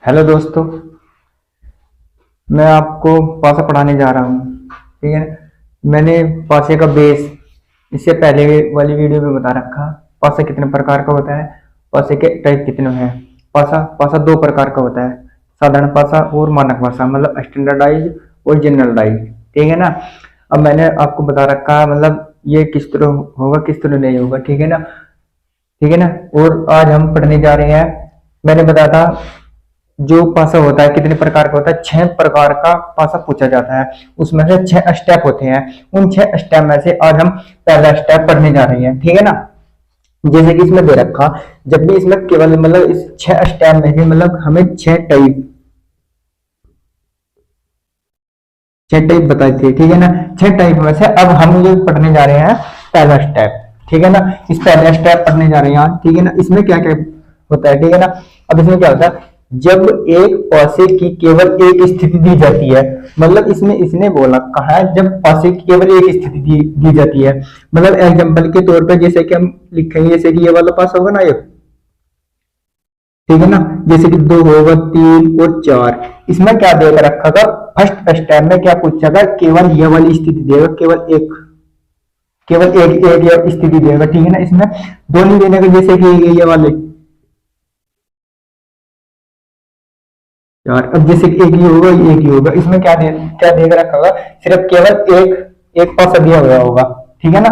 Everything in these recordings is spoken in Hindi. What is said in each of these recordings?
हेलो दोस्तों। मैं आपको पासा पढ़ाने जा रहा हूँ। ठीक है। मैंने पासे का बेस इससे पहले वाली वीडियो में बता रखा। पासा कितने प्रकार का होता है, पासे के टाइप कितने हैं। पासा पासा दो प्रकार का होता है, साधारण पासा और मानक पासा, मतलब स्टैंडर्डाइज और जनरलाइज। ठीक है ना। अब मैंने आपको बता रखा है, मतलब ये किस तरह होगा किस तरह नहीं होगा। ठीक है ना। ठीक है ना। और आज हम पढ़ने जा रहे हैं। मैंने बताया था जो पासा होता है कितने प्रकार का होता है, 6 प्रकार का पासा पूछा जाता है। उसमें से 6 स्टेप होते हैं। उन 6 स्टेप में से आज हम पहला स्टेप पढ़ने जा रहे हैं। ठीक है ना। जैसे कि इसमें दे रखा, जब भी इसमें केवल मतलब इस 6 स्टेप में से मतलब हमें 6 टाइप बताई थी। ठीक है ना। 6 टाइप में से अब हम ये पढ़ने जा रहे हैं पहला स्टेप। ठीक है ना। इस पहला स्टेप पढ़ने जा रहे हैं आज। ठीक है ना। इसमें क्या क्या होता है। ठीक है ना। अब इसमें क्या होता है, जब एक पासे की केवल एक स्थिति दी जाती है, मतलब इसमें इसने बोला कहा है जब पासे की केवल एक स्थिति दी जाती है। मतलब एग्जांपल के तौर पे जैसे कि हम लिखेंगे, जैसे कि ये वाला पास होगा ना ये। ठीक है ना। जैसे कि 2 होगा, 3 और 4। इसमें क्या देकर रखा था, फर्स्ट स्टेप में क्या पूछा था, केवल ये वाली स्थिति देगा, केवल एक ये स्थिति देगा। ठीक है ना। इसमें दो नहीं देने का, जैसे कि ये वाले यार, अब जैसे कि एक ही होगा, ये एक ही होगा। इसमें क्या देकर रखा होगा, सिर्फ केवल एक एक पासा दिया हुआ होगा। ठीक है ना।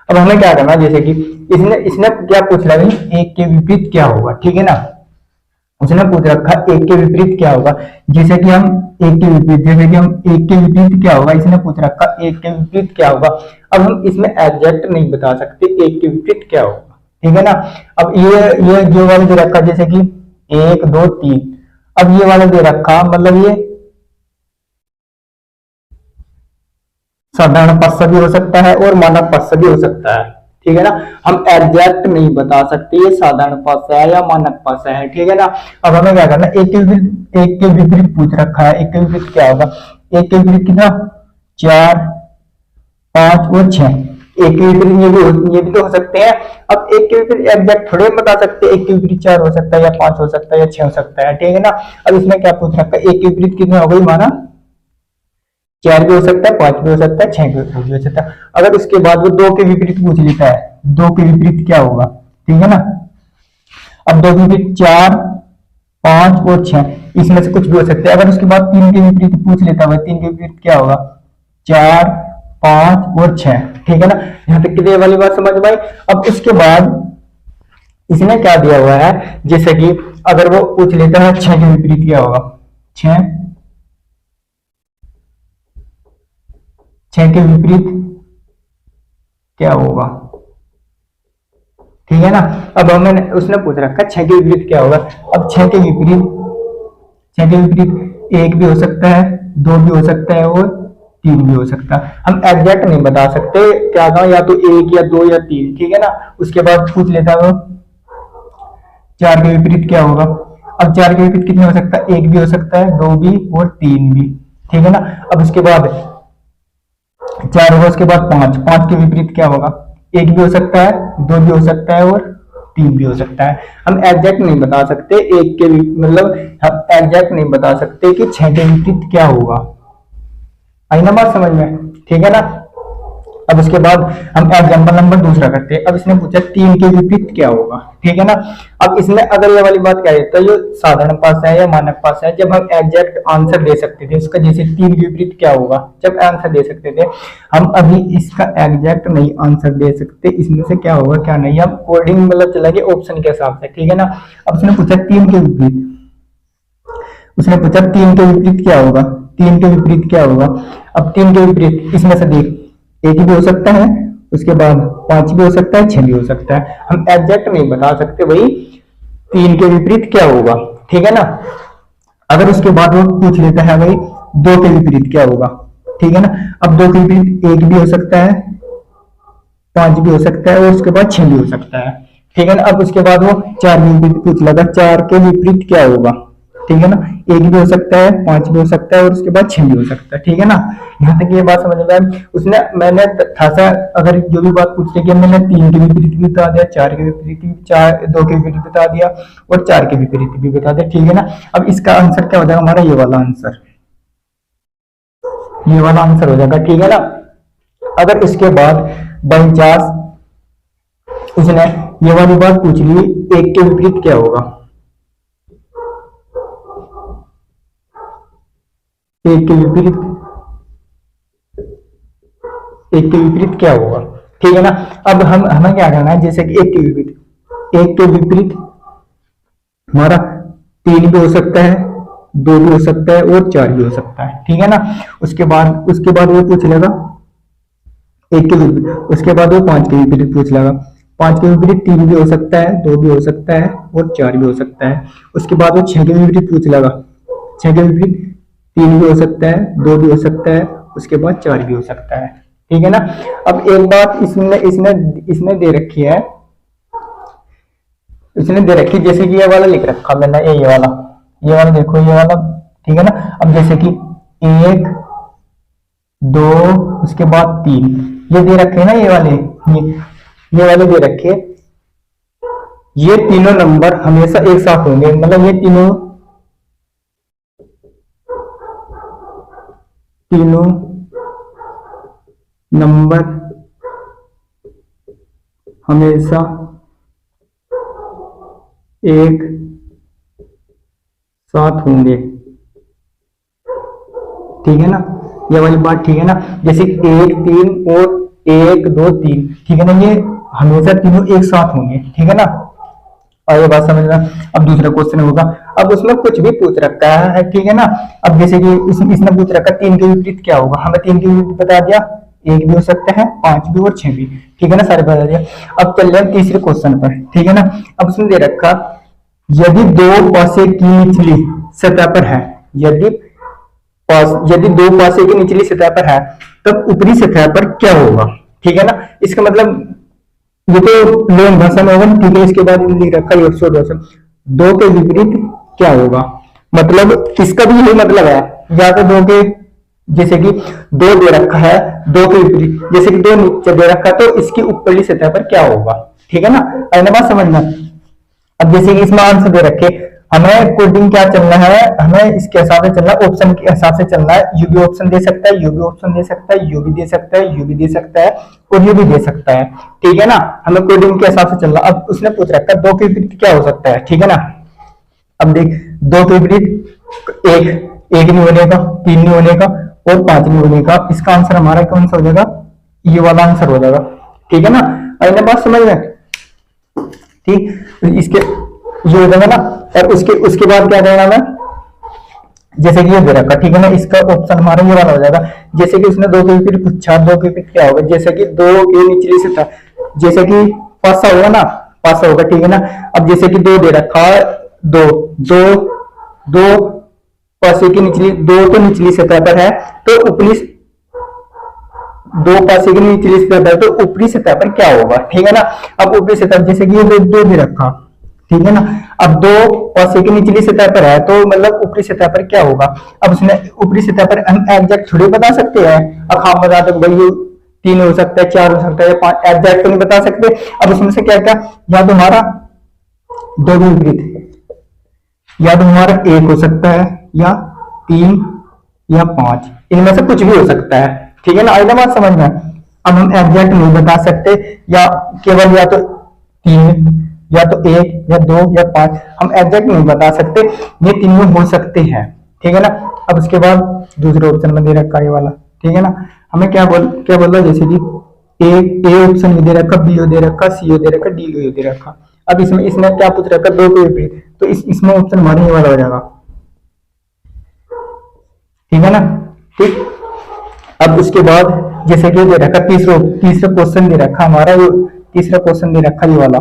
अब हमें क्या करना, जैसे कि इसने इसने क्या पूछ रहा है, एक के विपरीत क्या होगा। ठीक है ना। उसने पूछ रखा एक के विपरीत क्या होगा। जैसे कि हम एक के विपरीत, जैसे कि हम एक के विपरीत क्या होगा, इसने पूछ रखा एक के विपरीत क्या होगा। अब हम इसमें एग्जैक्ट नहीं बता सकते एक के विपरीत क्या होगा। ठीक है ना। अब ये जो वाला दे रखा, जैसे कि 1 2 3। अब ये वाला दे रखा, मतलब ये साधारण पासा भी हो सकता है और मानक पासा भी हो सकता है। ठीक है ना। हम एग्जैक्ट नहीं बता सकते ये साधारण पासा है या मानक पासा है। ठीक है ना। अब हमें क्या करना, एक के विपरीत पूछ रखा है, एक के विपरीत क्या होगा। एक के विपरीत कितना, 4 5 और 6। एक के विपरीत ये भी तो हो सकते हैं। अब एक के विपरीत एग्जैक्ट थोड़े बता सकते, एक के विपरीत 4 हो सकता है या 5 हो सकता है या 6 हो सकता है। ठीक है ना। अब इसमें क्या पूछ रखा है, एक के विपरीत कितना होगा, हमारा 4 भी हो सकता है, 5 भी हो सकता है, 6 भी हो सकता है। अगर उसके बाद वो 2 के विपरीत पूछ लेता है, 2 के विपरीत क्या होगा। ठीक है ना। अब 2 के विपरीत 4 5 और 6, इसमें से कुछ भी हो सकता है। अगर उसके बाद 3 के विपरीत पूछ लेता है, 3 के विपरीत क्या होगा, 4 5 और 6। ठीक है ना। यहाँ तक क्लियर वाली बात समझ में आई। अब उसके बाद इसने क्या दिया हुआ है, जैसे कि अगर वो पूछ लेता है 6 के विपरीत क्या होगा, 6 6 के विपरीत क्या होगा। ठीक है ना। अब हमें उसने पूछ रखा 6 के विपरीत क्या होगा। अब 6 के विपरीत एक भी हो सकता है, 2 भी हो सकता है और 3 भी हो सकता है। हम एग्जैक्ट नहीं बता सकते क्या था, या तो 1 या 2 या 3। ठीक है ना। उसके बाद पूछ लेता है वो 4 के विपरीत क्या होगा। अब 4 के विपरीत कितने हो सकता है, 1 भी हो सकता है, 2 भी और 3 भी। ठीक है ना। अब उसके बाद 4 होगा, उसके बाद 5, 5 के विपरीत क्या होगा, 1 भी हो सकता है, 2 भी हो सकता है और 3 भी हो सकता है। हम एग्जैक्ट नहीं बता सकते एक के मतलब हम एग्जैक्ट नहीं बता सकते कि 6 के विपरीत क्या होगा। आई ना बात समझ में। ठीक है ना। अब उसके बाद हम एग्जाम्पल नंबर दूसरा करते हैं। अब इसने पूछा 3 के विपरीत क्या होगा। ठीक है ना। अब इसमें अगर ये वाली बात क्या है, तो ये साधारण पासा है या मानक पासा है, जब हम एग्जैक्ट आंसर दे सकते थे इसका, जैसे 3 के विपरीत क्या होगा, जब आंसर दे सकते थे। हम अभी इसका एग्जैक्ट नहीं आंसर दे सकते, इसमें से क्या होगा क्या नहीं, हम कोडिंग मतलब चलेंगे ऑप्शन के हिसाब से। ठीक है ना। अब उसने पूछा 3 के विपरीत, उसने पूछा 3 के विपरीत क्या होगा, 3 के विपरीत क्या होगा। अब 3 के विपरीत इसमें से देख, 1 भी हो सकता है, उसके बाद 5 भी हो सकता है, 6 भी हो सकता है। हम एग्जैक्ट नहीं बता सकते भाई 3 के विपरीत क्या होगा। ठीक है ना। अगर उसके बाद वो पूछ लेता है भाई 2 के विपरीत क्या होगा। ठीक है ना। अब 2 के विपरीत 1 भी हो सकता है, 5 भी हो सकता है और उसके बाद 6 भी हो सकता है। ठीक है ना। अब उसके बाद वो 4 के विपरीत पूछ लेगा, 4 के विपरीत क्या होगा। ठीक है ना। एक भी हो सकता है, पांच भी हो सकता है और उसके बाद छह भी हो सकता है, ठीक है ना। यहाँ तक ये बात समझ में आई। उसने मैंने था सा अगर जो भी बात पूछ रही मैंने तीन के विपरीत भी बता दिया, चार के विपरीत भी, चार दो के विपरीत बता दिया और चार के विपरीत भी बता दिया, ठीक है ना। अब इसका आंसर क्या हो जाएगा हमारा, ये वाला आंसर, ये वाला आंसर हो जाएगा, ठीक है ना। अगर इसके बाद बाई चांस उसने ये वाली बात पूछ ली, एक के विपरीत क्या होगा, एक के विपरीत, एक के विपरीत क्या होगा, ठीक है ना। अब हम हमें क्या करना है, जैसे कि एक के विपरीत, एक के विपरीत हमारा तीन भी हो सकता है, दो भी हो सकता है और चार भी हो सकता है, ठीक है ना। उसके बाद वो पूछ लेगा एक के विपरीत, उसके बाद वो पांच के विपरीत पूछ लेगा, पांच के विपरीत तीन भी हो सकता है, दो भी हो सकता है और चार भी हो सकता है। उसके बाद वो छह के विपरीत पूछ लेगा, छह के विपरीत तीन भी हो सकता है, दो भी हो सकता है, उसके बाद चार भी हो सकता है, ठीक है ना। अब एक बात इसने इसने इसने दे रखी है, इसने दे रखी जैसे कि ये वाला लिख रखा मैंने, ये वाला देखो, ये वाला, ठीक है ना। अब जैसे कि एक, दो, उसके बाद तीन, ये दे रखे हैं ना, ये वाले दे रखे, ये तीनों नंबर हमेशा एक साथ होंगे, मतलब ये तीनों तीनों नंबर हमेशा एक साथ होंगे, ठीक है ना, ये वाली बात, ठीक है ना। जैसे एक, तीन और एक, दो, तीन, ठीक है ना, ये हमेशा तीनों एक साथ होंगे, ठीक है ना। और ये बात समझना। अब दूसरा क्वेश्चन होगा, अब उसमें कुछ भी पूछ रखा है, ठीक है ना। अब जैसे कि इसने पूछ रखा तीन के विपरीत क्या होगा, हमें तीन के विपरीत बता दिया, एक भी हो सकता है, पांच भी और छह भी, ठीक है ना, सारे बता दिया। अब चल रहे हैं तीसरे क्वेश्चन पर, ठीक है ना। अब उसने दे रखा यदि दो पासे की निचली सतह पर है, यदि दो पासे की निचली सतह पर है तब ऊपरी सतह पर क्या होगा, ठीक है ना। इसका मतलब ये तो लोन भाषा में होगा, ठीक है। इसके बाद लिख रखा है शॉर्ट वर्जन, दो के विपरीत क्या होगा, मतलब इसका भी यही मतलब है, या तो दो के, जैसे कि दो दे रखा है, दो के विपरीत, जैसे कि दो नीचे दे रखा है तो इसकी ऊपरली सतह पर क्या होगा, ठीक है ना। अगला बात समझना। अब जैसे कि इसमें आंसर दे रखे, हमें कोडिंग क्या चलना है, हमें इसके हिसाब से चलना है, ऑप्शन के हिसाब से चलना है। यू भी ऑप्शन दे सकता है, यू भी ऑप्शन दे सकता है, यू भी दे सकता है, यू भी दे सकता है और यू भी दे सकता है, ठीक है ना। हमें कोडिंग के हिसाब से चलना। अब उसने पूछ रखा है दो के विपरीत क्या हो सकता है, ठीक है ना। अब देख, दो के विपरीत एक नहीं होने का, तीन नहीं होने का और पांच नहीं होने का। इसका आंसर हमारा कौन सा हो जाएगा, ये वाला आंसर हो जाएगा, ठीक है ना। अगले बात समझ में, ठीक। इसके ये हो जाएगा ना। और उसके बाद क्या करना है, जैसे कि ये दे रखा, ठीक है ना, इसका ऑप्शन हमारा ये वाला हो जाएगा। जैसे कि उसने दो के विपरीत पूछा, दो के विपरीत क्या होगा, जैसे कि दो के निचली सतह, जैसे कि पासा होगा ना, पासा होगा, ठीक है ना। अब जैसे कि दो दे रखा, दो दो दो पासे की निचली, दो तो निचली सतह पर है तो ऊपरी, दो पासे की निचली सतह पर, तो ऊपरी सतह पर क्या होगा, ठीक है ना। अब ऊपरी सतह, जैसे कि ये दो दे रखा, ठीक है ना। अब दो पासे की निचली सतह पर है तो मतलब ऊपरी सतह पर क्या होगा। अब उसने ऊपरी सतह पर हम एग्जैक्ट थोड़ी बता सकते हैं, अब हम बता दो भाई ये तीन हो सकता है, चार हो सकता है, पांच, एग्जैक्ट तो नहीं बता सकते। अब उसमें से क्या क्या, या तो हमारा दो के विपरीत, या तो हमारा एक हो सकता है, या तीन, या पांच, इनमें से कुछ भी हो सकता है, ठीक है ना। अगला बात समझना। अब हम एग्जैक्ट नहीं बता सकते, या केवल या तो तीन, या तो एक, या दो, या पांच, हम एग्जैक्ट नहीं बता सकते, ये तीनों हो सकते हैं, ठीक है ना। अब उसके बाद दूसरे ऑप्शन में दे रखा ये वाला, ठीक है ना। हमें क्या बोल रहा है, जैसे कि ए ऑप्शन दे रखा, बी दे रखा, सी दे रखा, डी दे रखा। अब इसमें इसने क्या पूछ रखा, दो के विपरीत, तो इसमें ऑप्शन हमारा ये वाला हो जाएगा, ठीक है ना, ठीक। अब उसके बाद जैसे कि दे रखा तीसरा क्वेश्चन दे रखा हमारा, तीसरा क्वेश्चन दे रखा ये वाला,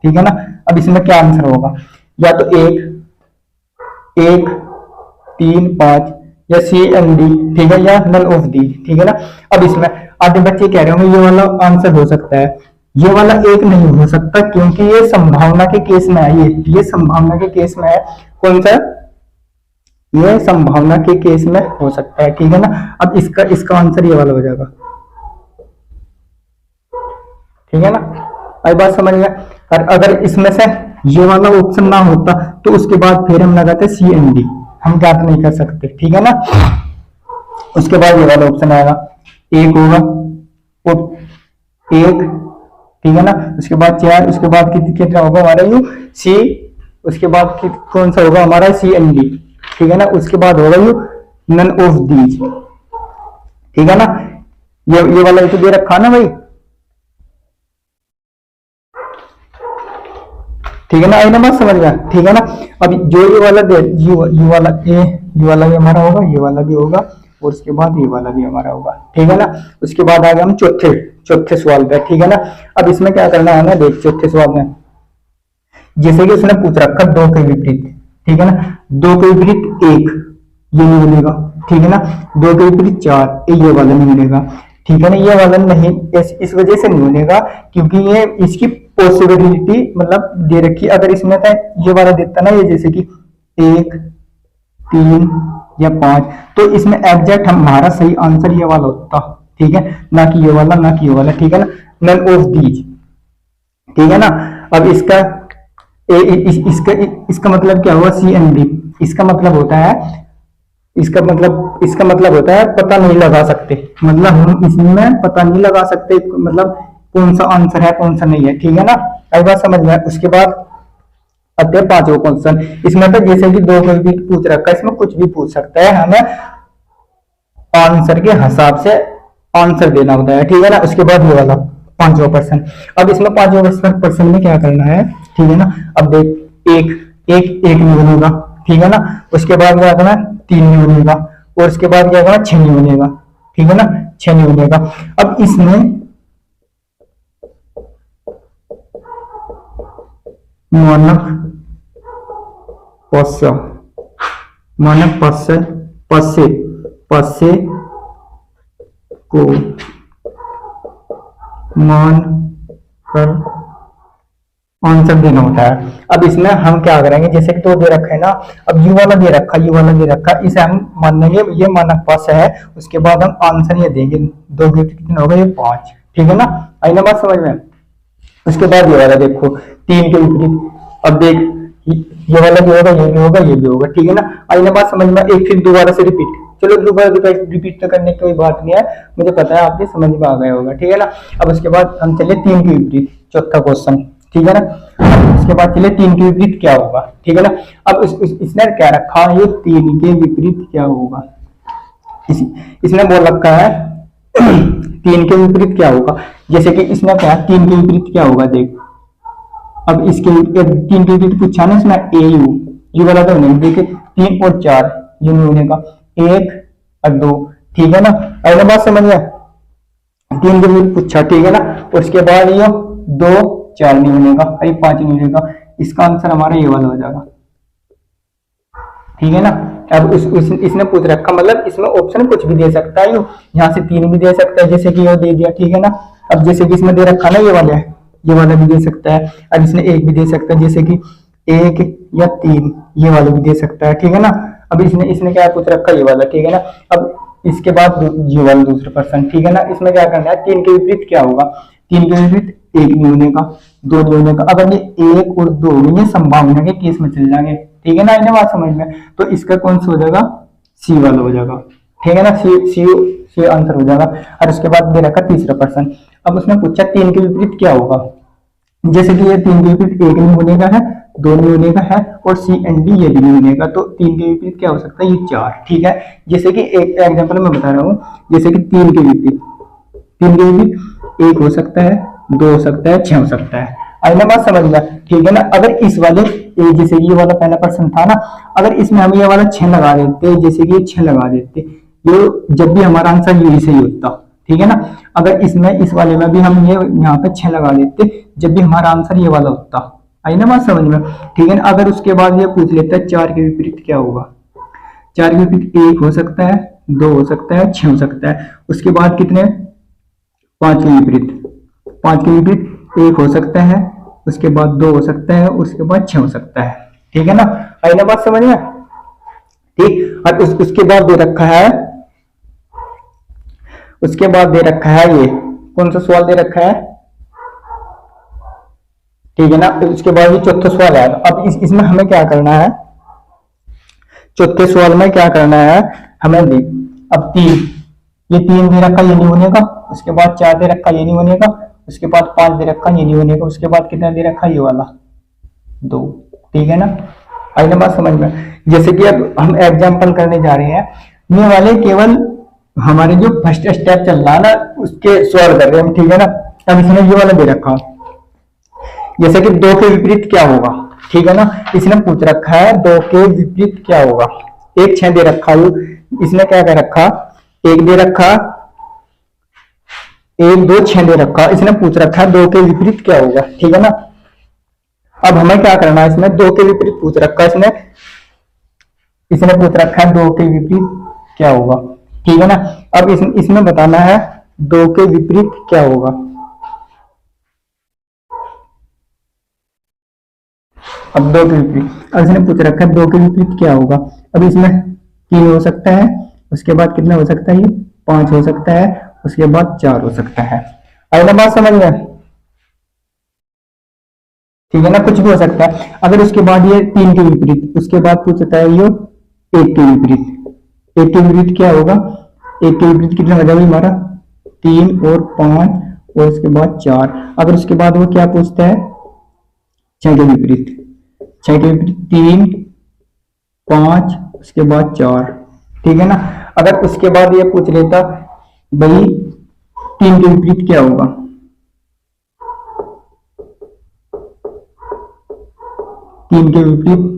ठीक है ना। अब इसमें क्या आंसर होगा, या तो एक, तीन, पांच, या सी एंड डी, ठीक है, या नन ऑफ दी, ठीक है ना। अब इसमें आधे बच्चे कह रहे होंगे ये वाला आंसर हो सकता है, ये वाला एक नहीं हो सकता क्योंकि ये संभावना के केस में है, ये संभावना के केस में है। कौन सा, ये संभावना के केस में हो सकता है, ठीक है ना। अब इसका इसका आंसर ये वाला हो जाएगा, ठीक है ना। अब बात समझ में। और अगर इसमें से ये वाला ऑप्शन ना होता तो उसके बाद फिर हम लगाते सी एन डी, हम ज्ञात नहीं कर सकते, ठीक है ना। उसके बाद ये वाला ऑप्शन आएगा, एक होगा और एक, ठीक है ना। उसके बाद 4, उसके बाद कितना होगा हमारा यू सी, उसके बाद कौन सा होगा हमारा सी एन डी, ठीक है ना। उसके बाद होगा यू नन ऑफ दीज, ठीक है ना। ये वाला तो दे रखा ना भाई, ठीक है ना। आई ना बात समझ गया, ठीक है ना। अब जो ये वाला दे यू वाला ये वाला भी हमारा होगा, ये वाला भी होगा और उसके बाद ये वाला भी हमारा होगा, ठीक है ना। उसके बाद आ गए हम चौथे सवाल पे, ठीक है ना। अब इसमें क्या करना है ना, देख चौथे सवाल में जैसे कि उसने पूछ रखा 2 के विपरीत, ठीक है ना। 2 के विपरीत 1 ये नहीं मिलेगा, ठीक है ना। 2 के विपरीत 4 ये वाला नहीं मिलेगा, ठीक है ना। ये वाला नहीं, इस वजह से नहीं मिलेगा क्योंकि ये इसकी पॉसिबिलिटी मतलब दे रखी। अगर इसमें था ये वाला देता ना, ये जैसे कि 1, 3 या 5, तो इसमें एग्जैक्ट हमारा सही आंसर ये वाला होता, ठीक है ना, कि ये वाला ना कि ये वाला, ठीक है ना। नन ऑफ दीज, ठीक है ना। अब इसका इसका मतलब क्या हुआ, सी एन डी, इसका मतलब होता है इसका मतलब होता है पता नहीं लगा सकते, मतलब हम इसमें पता नहीं लगा सकते मतलब कौन सा आंसर है कौन सा नहीं है, ठीक है ना। आई बात समझ में। उसके बाद आते हैं 5वां क्वेश्चन। इसमें तो जैसे कि 2 कोई भी पूछ रखा है, इसमें कुछ भी पूछ सकता है, हमें आंसर के हिसाब से आंसर देना होता है, ठीक है ना। उसके बाद ये वाला 5वां प्रश्न। अब इसमें 5वां प्रश्न में क्या करना है, ठीक है ना। अब देख एक नहीं बनेगा, ठीक है ना। उसके बाद क्या करना, 3 नहीं बनेगा और उसके बाद क्या करना, 6 नहीं बनेगा, ठीक है ना। 6 नहीं बनेगा। अब इसमें मानक पश्य को मान कर आंसर देना होता है। अब इसमें हम क्या करेंगे, जैसे कि 2 दे रखा है ना, अब यू वाला दे रखा, यू वाला दे रखा, इसे हम मान लेंगे ये मानक पश्य है। उसके बाद हम आंसर ये देंगे, 2 के कितना होगा, ये 5, ठीक है ना। आई ना बात समझ में। उसके बाद ये वाला देखो 3 के विपरीत, अब देख ये वाला भी होगा, ये भी होगा, ये भी होगा, ठीक है ना। आई ना बात समझ में। एक फिर दोबारा से रिपीट, चलो दोबारा रिपीट तो करने की कोई बात नहीं है, मुझे पता है आपके समझ में आ गया होगा, ठीक है ना। अब उसके बाद हम चले 3 के विपरीत, चौथा क्वेश्चन, ठीक है ना। अब उसके बाद चले 3 के विपरीत क्या होगा, ठीक है ना। अब इसने क्या रखा, ये 3 के विपरीत क्या होगा, इसने बोल रखा है 3 के विपरीत क्या होगा। जैसे कि इसने कहा 3 के विपरीत क्या होगा, देख अब इसके 3 के विपरीत पूछा ना इसमें, ए यू वाला तो नहीं, देखिए 3 और 4 ये नहीं होने का, 1 और 2, ठीक है ना। अगला बात समझ गया, 3 के विपरीत पूछा, ठीक है ना। उसके बाद ये 2 4 नहीं बनेगा, 5 नहीं बनेगा, इसका आंसर हमारा ये वाला हो जाएगा, ठीक है ना। अब इसने पूछ रखा, मतलब इसमें ऑप्शन कुछ भी दे सकता है, यहाँ से 3 भी दे सकता है, जैसे कि ये दे दिया, ठीक है ना। अब जैसे कि इसमें दे रखा ना ये वाला है, ये वाला भी दे सकता है। अब इसने 1 भी दे सकता है, जैसे कि 1 या 3 ये वाला भी दे सकता है, ठीक है ना। अब इसने क्या पूछ रखा, ये वाला, ठीक है ना। अब इसके बाद ये वाला दूसरा पर्सन, ठीक है ना। इसमें क्या करना है, 3 के विपरीत क्या होगा, 3 के विपरीत 1 नहीं होने का, 2 नहीं होने का। अगर ये 1 और 2 ये संभावना के केस में चल जाएंगे, ठीक है ना। इन्हें बात समझ में। तो इसका कौन सा हो जाएगा, सी वाला हो जाएगा, ठीक है ना। सी आंसर हो जाएगा। और उसके बाद दे रखा तीसरा पर्सन। अब उसने पूछा 3 के विपरीत क्या होगा, जैसे कि ये 3 के विपरीत 1 नहीं होने का है, 2 नहीं होने का है और सी एंड डी ये भी नहीं होने का, तो 3 के विपरीत क्या हो सकता है, ये 4, ठीक है। जैसे कि एक एग्जांपल मैं बता रहा हूँ, जैसे कि 3 के विपरीत 1 हो सकता है, 2 हो सकता है, 6 हो सकता है। आईना बात समझ लिया, ठीक है ना। अगर इस वाले जैसे ये वाला पहला पर्सन था ना, अगर इसमें हम ये वाला 6 लगा देते, जैसे कि 6 लगा देते, ये जब भी हमारा आंसर यही सही होता, ठीक है ना। अगर इसमें इस वाले में भी हम ये यहाँ पे 6 लगा देते, जब भी हमारा आंसर ये वाला होता। आई ना बात समझ में, ठीक है ना। अगर उसके बाद ये पूछ लेता है 4 के विपरीत क्या होगा, 4 के विपरीत 1 हो सकता है, 2 हो सकता है, 6 हो सकता है। उसके बाद कितने, 5 के विपरीत 1 हो सकता है, उसके बाद 2 हो सकता है, उसके बाद 6 हो सकता है, ठीक है ना। आई ना बात समझ में, ठीक। और उसके बाद दे रखा है, उसके बाद दे रखा है ये कौन सा सवाल दे रखा है, ठीक है ना। उसके बाद ये चौथा सवाल है। अब इसमें हमें क्या करना है, चौथे सवाल में क्या करना है हमें देख, अब ये तीन दे रखा, ये नहीं बनेगा। उसके बाद 4 दे रखा, ये नहीं बनेगा। उसके बाद 5 दे रखा, ये नहीं बनेगा। उसके बाद कितना दे रखा, ये वाला 2, ठीक है ना। आई ना बात समझ में। जैसे कि अब हम एग्जाम्पल करने जा रहे हैं, ये वाले केवल हमारे जो फर्स्ट स्टेप चल रहा है ना उसके सॉल्व कर रहे हैं हम, ठीक है ना। अब इसने ये वाला दे रखा, जैसे कि 2 के विपरीत क्या होगा, ठीक है ना। इसने पूछ रखा है 2 के विपरीत क्या होगा। 1 6 दे रखा, इसने क्या कर रखा, 1 दे रखा, 1 2 6 दे रखा। इसने पूछ रखा है 2 के विपरीत क्या होगा, ठीक है ना। अब हमें क्या करना है, इसमें 2 के विपरीत पूछ रखा है इसने पूछ रखा है 2 के विपरीत क्या होगा, ठीक है ना। अब इसमें बताना है 2 के विपरीत क्या होगा। अब 2 के विपरीत, अब इसने पूछ रखा है 2 के विपरीत क्या होगा। अब इसमें 3 हो सकता है, उसके बाद कितना हो सकता है, ये 5 हो सकता है, उसके बाद 4 हो सकता है। अगला बात समझ में, ठीक है ना। कुछ भी हो सकता है। अगर उसके बाद ये 3 के विपरीत, उसके बाद पूछता है ये 1 के विपरीत। 1 के विपरीत क्या होगा, 1 के विपरीत कितना हो जाएगा हमारा 3 और 5 और उसके बाद 4। अगर उसके बाद वो क्या पूछता है 6 के विपरीत, 6 के विपरीत 3 5 उसके बाद 4, ठीक है ना। अगर उसके बाद ये पूछ लेता भाई 3 के विपरीत क्या होगा, 3 के विपरीत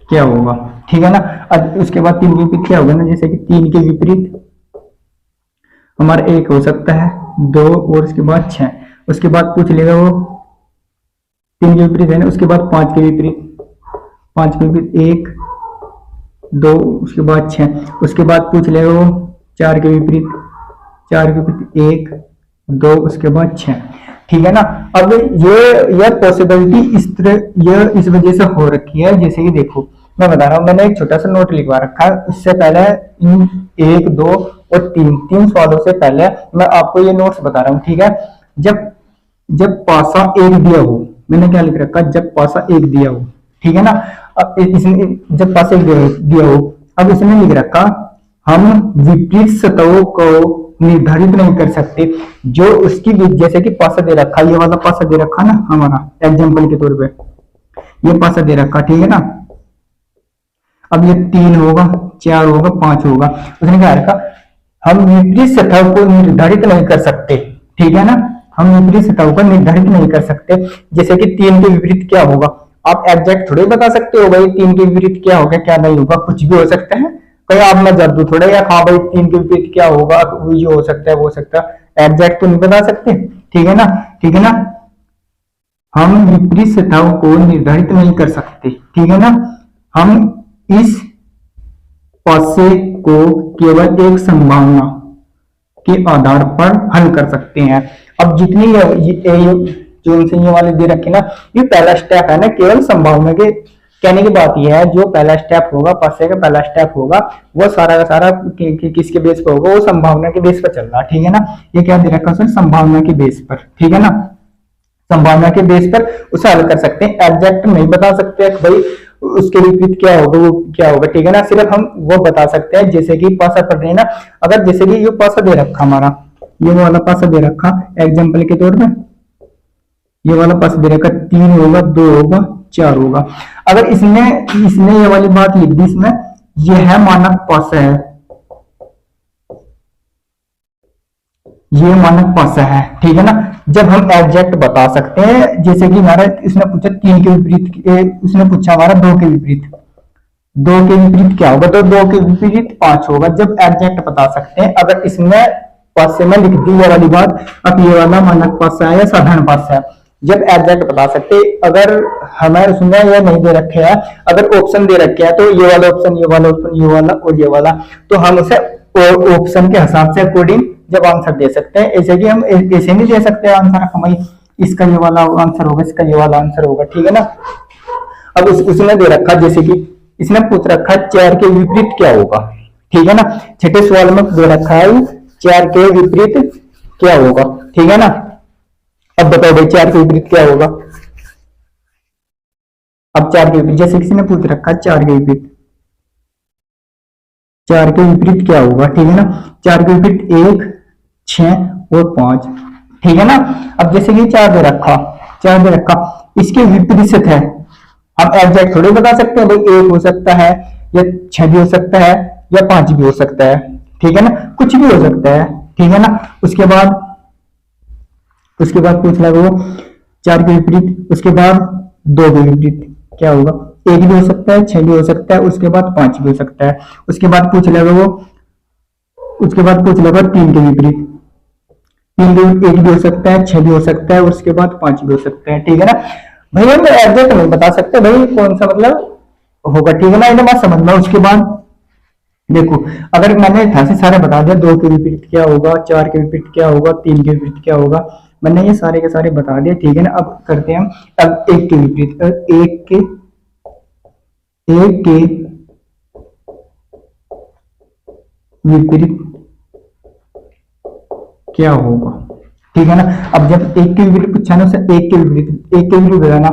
क्या होगा, ठीक है ना। अब उसके बाद 3 के विपरीत क्या होगा ना, जैसे कि 3 के विपरीत हमारा 1 हो सकता है, 2 और उसके बाद 6। उसके बाद पूछ लेगा वो 3 के विपरीत है ना, उसके बाद 5 के विपरीत, 5 के विपरीत 1 2 उसके बाद 6। उसके बाद पूछ लेगा वो 4 के विपरीत, 4 के विपरीत 1 2 उसके बाद 6, ठीक है ना। अब ये पॉसिबिलिटी इस तरह ये इस वजह से हो रखी है, जैसे कि देखो मैं बता रहा हूँ, मैंने एक छोटा सा नोट लिखवा रखा है। इससे पहले इन 1 2 और 3 सवालों से पहले मैं आपको ये नोट्स बता रहा हूँ, ठीक है। जब पासा 1 दिया हो, मैंने क्या लिख रखा, जब पासा 1 दिया हो, ठीक है ना। अब इसने जब पासा 1 दिया हो, अब इसने लिख रखा हम विपरीत सतहों को निर्धारित नहीं कर सकते जो उसकी, जैसे कि पासा दे रखा, ये वाला पासा दे रखा ना हमारा एग्जांपल के तौर पे, ये पासा दे रखा, ठीक है ना। अब ये 3 होगा 4 होगा 5 होगा। उसने क्या रखा, हम विपरीत सतह को निर्धारित नहीं कर सकते, ठीक है ना। हम विपरीत सतह को निर्धारित नहीं कर सकते, जैसे कि 3 के विपरीत क्या होगा। आप एग्जैक्ट थोड़े बता सकते हो भाई 3 के विपरीत क्या होगा क्या नहीं होगा, कुछ भी हो सकता है। कहीं आप में जादू थोड़ा, या हाँ भाई 3 के विपरीत क्या होगा, ये हो सकता है वो हो सकता है, एग्जैक्ट तो नहीं बता सकते, ठीक है ना। ठीक है ना, हम विपरीत सतहों को निर्धारित नहीं कर सकते, ठीक है ना। हम इस पासे को केवल एक संभावना के आधार पर हल कर सकते हैं। अब जितनी जो इनसे ये वाले दे रखे ना, ये पहला स्टेप है ना, केवल संभावना के, कहने की बात यह है जो पहला स्टेप होगा, पासे का पहला स्टेप होगा, वो सारा का सारा किसके बेस पर होगा, वो संभावना के बेस पर चल रहा है, ठीक है ना। ये क्या दे रखा सर, संभावना के बेस पर, ठीक है ना। संभावना के बेस पर उसे हल कर सकते हैं, एग्जैक्ट नहीं बता सकते भाई उसके विपरीत क्या होगा वो क्या होगा, ठीक है ना। सिर्फ हम वो बता सकते हैं, जैसे कि पासा पढ़ रहे हैं ना, अगर जैसे कि ये पासा दे रखा हमारा, ये वाला पासा दे रखा एग्जाम्पल के तौर पर, ये वाला पासा दे रखा 3 होगा 2 होगा 4 होगा। अगर इसने ये वाली बात लिख दी इसमें, ये है मानक पासा है, ये मानक पासा है, ठीक है ना। जब हम एग्जैक्ट बता सकते हैं, जैसे कि हमारा इसने पूछा 3 के विपरीत, उसने पूछा हमारा 2 के विपरीत, 2 के विपरीत क्या होगा, तो 2 के विपरीत 5 होगा। जब एग्जैक्ट बता सकते हैं, अगर इसमें पासे में लिख दी ये वाली बात, अब ये वाला मानक पासा है या साधारण पासा है, जब एग्जैक्ट बता सकते। अगर हमें उसमें ये नहीं दे रखे हैं, अगर ऑप्शन दे रखे हैं, तो ये वाला ऑप्शन, ये वाला ऑप्शन, ये वाला और ये वाला, तो हम उसे ऑप्शन के हिसाब से अकॉर्डिंग जब आंसर दे सकते हैं। ऐसे कि हम ऐसे नहीं दे सकते आंसर, हमारी इसका ये वाला आंसर होगा, इसका ये वाला आंसर होगा, ठीक है ना। अब उसने दे रखा, जैसे कि इसने पूछ रखा 4 के विपरीत क्या होगा, ठीक है ना। छठे सवाल में दे रखा है 4 के विपरीत क्या होगा, ठीक है ना। अब बताओ भाई 4 के विपरीत क्या होगा। अब 4 के विपरीत, जैसे किसी ने पूछ रखा 4 के विपरीत, 4 के विपरीत क्या होगा, ठीक है ना। 4 के विपरीत 1, 6 और 5, ठीक है ना। अब जैसे कि 4 दे रखा, 4 दे रखा, इसके विपरीत है, हम एग्जैक्ट थोड़ी बता सकते हैं भाई, 1 हो सकता है या 6 भी हो सकता है या 5 भी हो सकता है, ठीक है ना, कुछ भी हो सकता है, ठीक है ना। उसके बाद पूछ लगा वो 4 के विपरीत, उसके बाद 2 के विपरीत क्या होगा, 1 भी हो सकता है, 6 भी हो सकता है, उसके बाद 5 भी हो सकता है। उसके बाद पूछ लगा 3 के विपरीत, 3 के विपरीत 1 भी हो सकता है, 6 भी हो सकता है, उसके बाद 5 भी हो सकता है, ठीक है ना। भाई हम एग्जैक्ट नहीं बता सकते भाई कौन सा मतलब होगा, ठीक है ना, इन्हें बात समझना। उसके बाद देखो, अगर मैंने यहाँ से सारे बता दिया, 2 के विपरीत क्या होगा, 4 के विपरीत क्या होगा, 3 के विपरीत क्या होगा, मैंने ये सारे के सारे बता दिए, ठीक है ना। अब करते हैं हम अब 1 के विपरीत, एक के विपरीत क्या होगा, ठीक है ना। अब जब 1 के विपरीत पूछा ना, 1 के विपरीत लगाना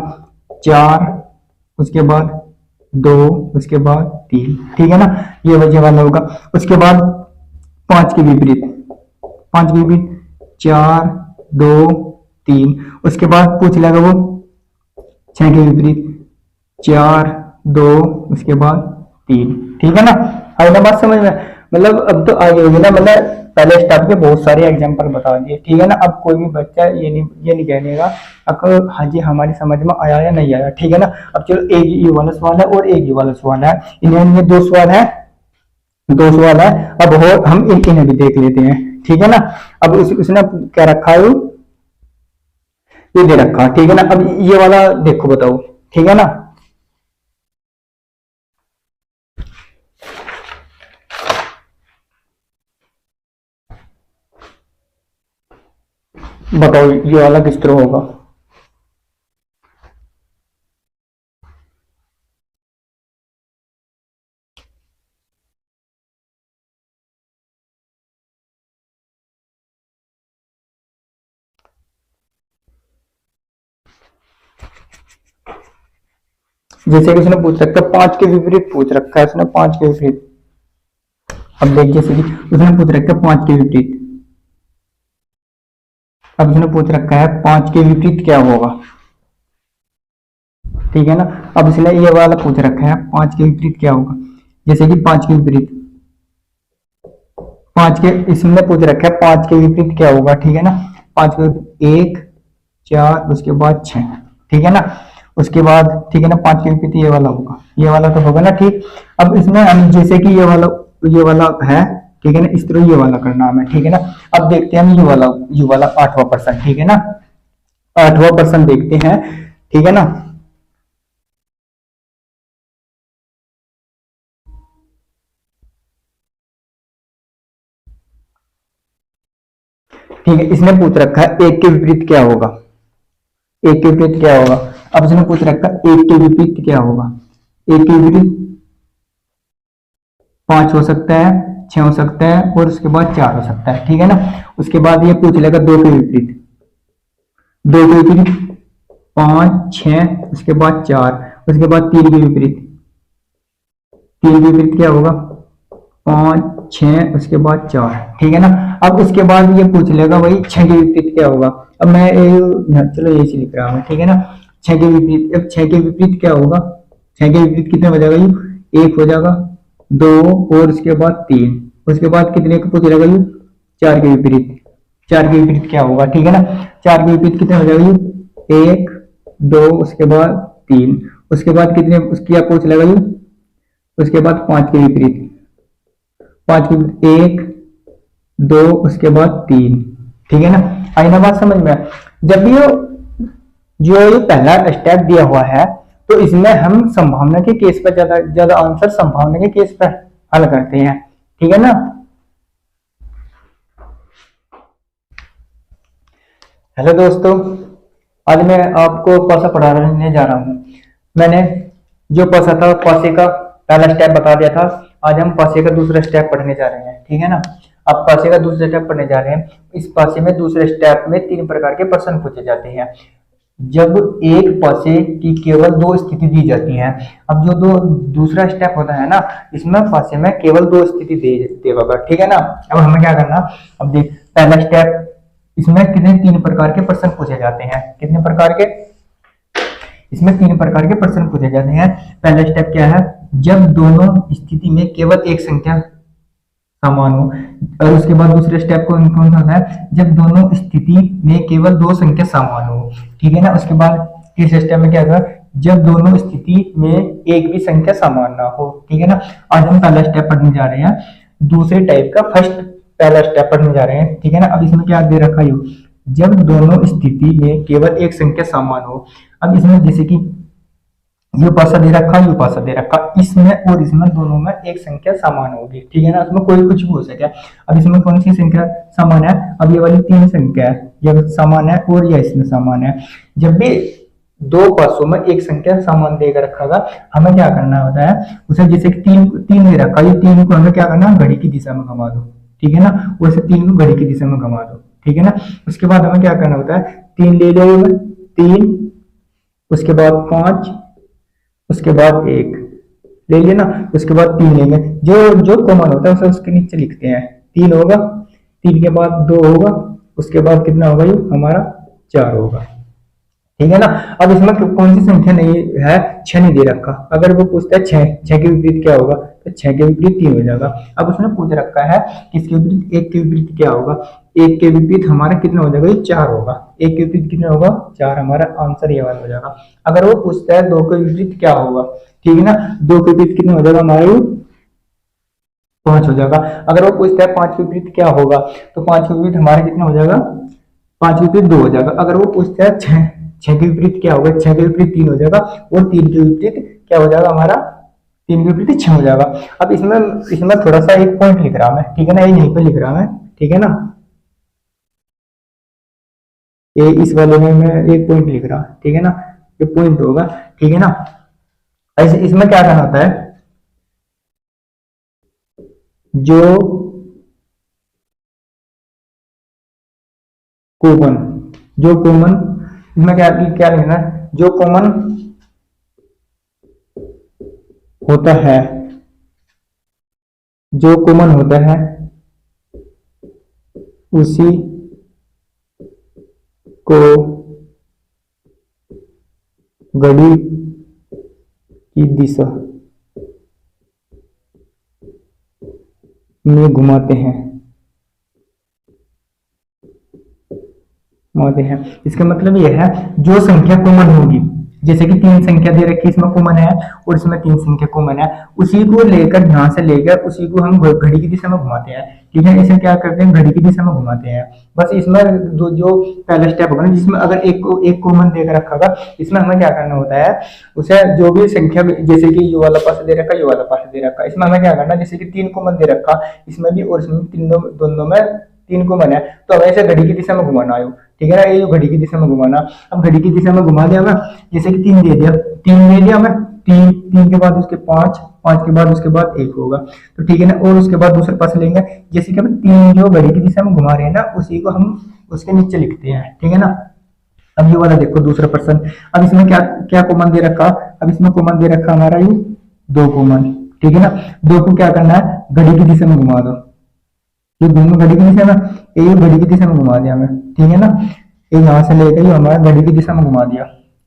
4, उसके बाद 2, उसके बाद 3, ठीक है ना, ये वजह वाला होगा। उसके बाद 5 के विपरीत, 5 के विपरीत 4, 2, 3, उसके बाद पूछ लेगा वो 6 के विपरीत 4, 2, उसके बाद 3, ठीक है ना। आई ना बात समझ में, मतलब अब तो आगे होगी ना, मतलब पहले स्टेप के बहुत सारे एग्जांपल बता दिए, ठीक है ना। अब कोई भी बच्चा ये नहीं कहनेगा अब हाँ जी हमारी समझ में आया या नहीं आया, ठीक है ना। अब चलो एक ये वाला सवाल है और एक ये वाला सवाल है, इन्हें 2 सवाल है। अब और हम इन्हें भी देख लेते हैं, ठीक है ना। अब उसने क्या रखा है, ये दे रखा, ठीक है ना। अब ये वाला देखो, बताओ, ठीक है ना। बताओ ये वाला किस तरह होगा। जैसे कि उसने पूछ रखा है 5 के विपरीत, पूछ रखा है उसने 5 के विपरीत। अब देख, जैसे कि उसने पूछ रखा है 5 के विपरीत, अब उसने पूछ रखा है 5 के विपरीत क्या होगा, ठीक है ना। अब इसने ये वाला पूछ रखा है 5 के विपरीत क्या होगा, जैसे कि 5 के विपरीत, 5 के इसने पूछ रखा है 5 के विपरीत क्या होगा, ठीक है ना। 5 के विपरीत 1, 4, उसके बाद 6, ठीक है ना। उसके बाद ठीक है ना, 5 के विपरीत ये वाला होगा, ये वाला तो होगा ना, ठीक। अब इसमें हम जैसे कि ये वाला है, ठीक है ना, इस तरह ये वाला करना हमें, ठीक है ना। अब देखते हैं हम ये वाला 8वां पर्सन, ठीक है ना, 8वां पर्सन देखते हैं, ठीक है ना। ठीक है, इसने पूछ रखा है 1 के विपरीत क्या होगा, 1 के विपरीत क्या होगा। अब इसने पूछ रखा है 1 के विपरीत क्या होगा, 1 के विपरीत 5 हो सकता है, 6 हो सकता है और उसके बाद 4 हो सकता है, ठीक है ना। उसके बाद ये पूछ लेगा 2 के विपरीत, 2 के विपरीत 5, 6, उसके बाद 4, उसके बाद 3 के विपरीत, 3 के विपरीत क्या होगा, 5, 6, उसके बाद 4, ठीक है ना। अब उसके बाद ये पूछ लेगा भाई 6 के विपरीत क्या होगा। अब मैं चलो ये लिख रहा हूँ, ठीक है ना। 6 के विपरीत, अब 6 के विपरीत क्या होगा, 6 के विपरीत कितने हो जाएगा, ये 1 हो जाएगा, 2 और उसके बाद 3, उसके बाद कितने को पूछ लेगा, ये 4 के विपरीत, 4 के विपरीत क्या होगा, ठीक है ना। 4 के विपरीत कितने हो जाएगा, ये 1, 2, उसके बाद 3, उसके बाद कितने उसकी क्या पूछ लेगा, ये उसके बाद 5 के विपरीत, 5 के विपरीत 1, 2, उसके बाद 3, ठीक है ना। आई ना बात समझ में। जब ये जो ये पहला स्टेप दिया हुआ है, तो इसमें हम संभावना के केस पर ज्यादा ज्यादा आंसर संभावना के केस पर हल करते हैं, ठीक है ना। हेलो दोस्तों, आज मैं आपको कौन सा पढ़ाने जा रहा हूँ। मैंने जो पासा था पासे का पहला स्टेप बता दिया था। आज हम पासे का दूसरा स्टेप पढ़ने जा रहे हैं, ठीक है ना। अब पासे का दूसरा स्टेप पढ़ने जा रहे हैं। इस पासे में दूसरे स्टेप में 3 प्रकार के प्रश्न पूछे जाते हैं। जब एक पासे की केवल 2 स्थिति दी जाती है। अब जो दो दूसरा स्टेप होता है ना, इसमें पासे में केवल 2 स्थिति दे देगा, ठीक है ना। अब हमें क्या करना, अब देख पहला स्टेप, इसमें कितने 3 प्रकार के प्रश्न पूछे जाते हैं। कितने प्रकार के, इसमें 3 प्रकार के प्रश्न पूछे जाते हैं। पहला स्टेप क्या है, जब दोनों स्थिति में केवल एक संख्या समान हो। और उसके बाद दूसरे स्टेप कौन कौन सा होता है, जब दोनों स्थिति में केवल 2 संख्या समान हो, ठीक है ना। उसके बाद तीसरे स्टेप में क्या होगा, जब दोनों स्थिति में एक भी संख्या समान ना हो, ठीक है ना। आज हम पहला स्टेप पढ़ने जा रहे हैं, दूसरे टाइप का फर्स्ट पहला स्टेप पढ़ने जा रहे हैं, ठीक है ना। अब इसमें क्या दे रखा है, जब दोनों स्थिति में केवल एक संख्या समान हो। अब इसमें जैसे कि ये पासा दे रखा, ये पासा दे रखा, इसमें और इसमें दोनों में एक संख्या समान होगी, ठीक है ना। इसमें कोई कुछ भी हो सके। अब इसमें कौन सी संख्या समान है, अब ये वाली 3 संख्या है, ये समान है और ये इसमें समान है। जब भी 2 पासों में एक संख्या समान देकर रखा था, हमें क्या करना होता है, उसे जैसे कि 3 दे रखा, ये 3 को हमें क्या करना, घड़ी की दिशा में घुमा दो, ठीक है ना। वैसे 3 को घड़ी की दिशा में घुमा दो, ठीक है ना। उसके बाद हमें क्या करना होता है, 3 ले लो, 3, उसके बाद 5, उसके बाद 1 ले लिया ना। उसके बाद 3 लेंगे, जो जो कॉमन होता है उसे उसके नीचे लिखते हैं। 3 होगा, 3 के बाद 2 होगा, उसके बाद कितना होगा, ये हमारा 4 होगा, ठीक है ना। अब इसमें कौन सी संख्या नहीं है, 6 नहीं दे रखा। अगर वो पूछता है 6 के विपरीत क्या होगा, तो 6 के विपरीत 3 हो जाएगा। अब उसने पूछ रखा है किसके विपरीत, 1 के विपरीत क्या होगा, 1 के विपरीत हमारा कितना हो जाएगा, ये 4 होगा। 1 के विपरीत कितना होगा, 4, हमारा आंसर ये वाला हो जाएगा। अगर वो पूछता है 2 के विपरीत क्या होगा, ठीक है ना, 2 के विपरीत कितना हो जाएगा, हमारा 5 हो जाएगा। अगर वो पूछता है 5 के विपरीत क्या होगा, तो 5 के विपरीत हमारा कितना हो जाएगा, 5 के विपरीत 2 हो जाएगा। अगर वो पूछता है 6 के विपरीत क्या होगा, 6 के विपरीत 3 हो जाएगा, और 3 के विपरीत क्या हो जाएगा, हमारा 3 के विपरीत 6 हो जाएगा। अब इसमें इसमें थोड़ा सा एक पॉइंट लिख रहा मैं, ठीक है ना, ये यहीं पे लिख रहा मैं, ठीक है ना। ये इस वाले में मैं एक पॉइंट लिख रहा, ठीक है ना, ये पॉइंट होगा, ठीक है ना। ऐसे इसमें क्या करना होता है, जो कॉमन, जो कॉमन, इसमें क्या क्या लिखना है, जो कॉमन होता है, जो कॉमन होता है उसी को घड़ी की दिशा में घुमाते हैं। इसका मतलब यह है, जो संख्या कॉमन होगी, जैसे कि 3 संख्या दे रखी, इसमें कॉमन है और इसमें 3 संख्या कॉमन है, उसी को लेकर यहां से लेकर उसी को हम घड़ी की दिशा में घुमाते हैं, ठीक है। इसे क्या करते हैं, घड़ी की दिशा में घुमाते हैं। बस इसमें जो पहला स्टेप होगा ना, जिसमें अगर एक कॉमन देकर रखा होगा, इसमें हमें क्या करना होता है, उसे जो भी संख्या, जैसे कि ये वाला पास दे रखा, ये वाला पास दे रखा, इसमें हमें क्या करना, जैसे कि 3 कॉमन दे रखा, इसमें भी और इसमें दोनों में 3 कॉमन है, तो हमें इसे घड़ी की दिशा में घुमाना है, ठीक है ना। ये घड़ी की दिशा में घुमाना, अब घड़ी की दिशा में घुमा दिया मैं, जैसे कि 3 दे दिया, 3 ले लिया मैं, 3 के बाद उसके 5 के बाद उसके बाद 1 होगा, तो ठीक है ना। और उसके बाद दूसरे पास लेंगे, जैसे कि हम 3 जो घड़ी की दिशा में घुमा रहे हैं ना, उसी को हम उसके नीचे लिखते हैं, ठीक है ना। अब ये वाला देखो दूसरा प्रश्न, अब इसमें क्या क्या कॉमन दे रखा, अब इसमें कॉमन दे रखा हमारा ये 2 कॉमन, ठीक है ना। 2 को क्या करना है, घड़ी की दिशा में घुमा दो, ये दोनों घड़ी की दिशा में, ये घड़ी की दिशा में घुमा दिया मैं, ठीक है ना। ये यहाँ से लेकर ये हमारा घड़ी की दिशा में घुमा दिया,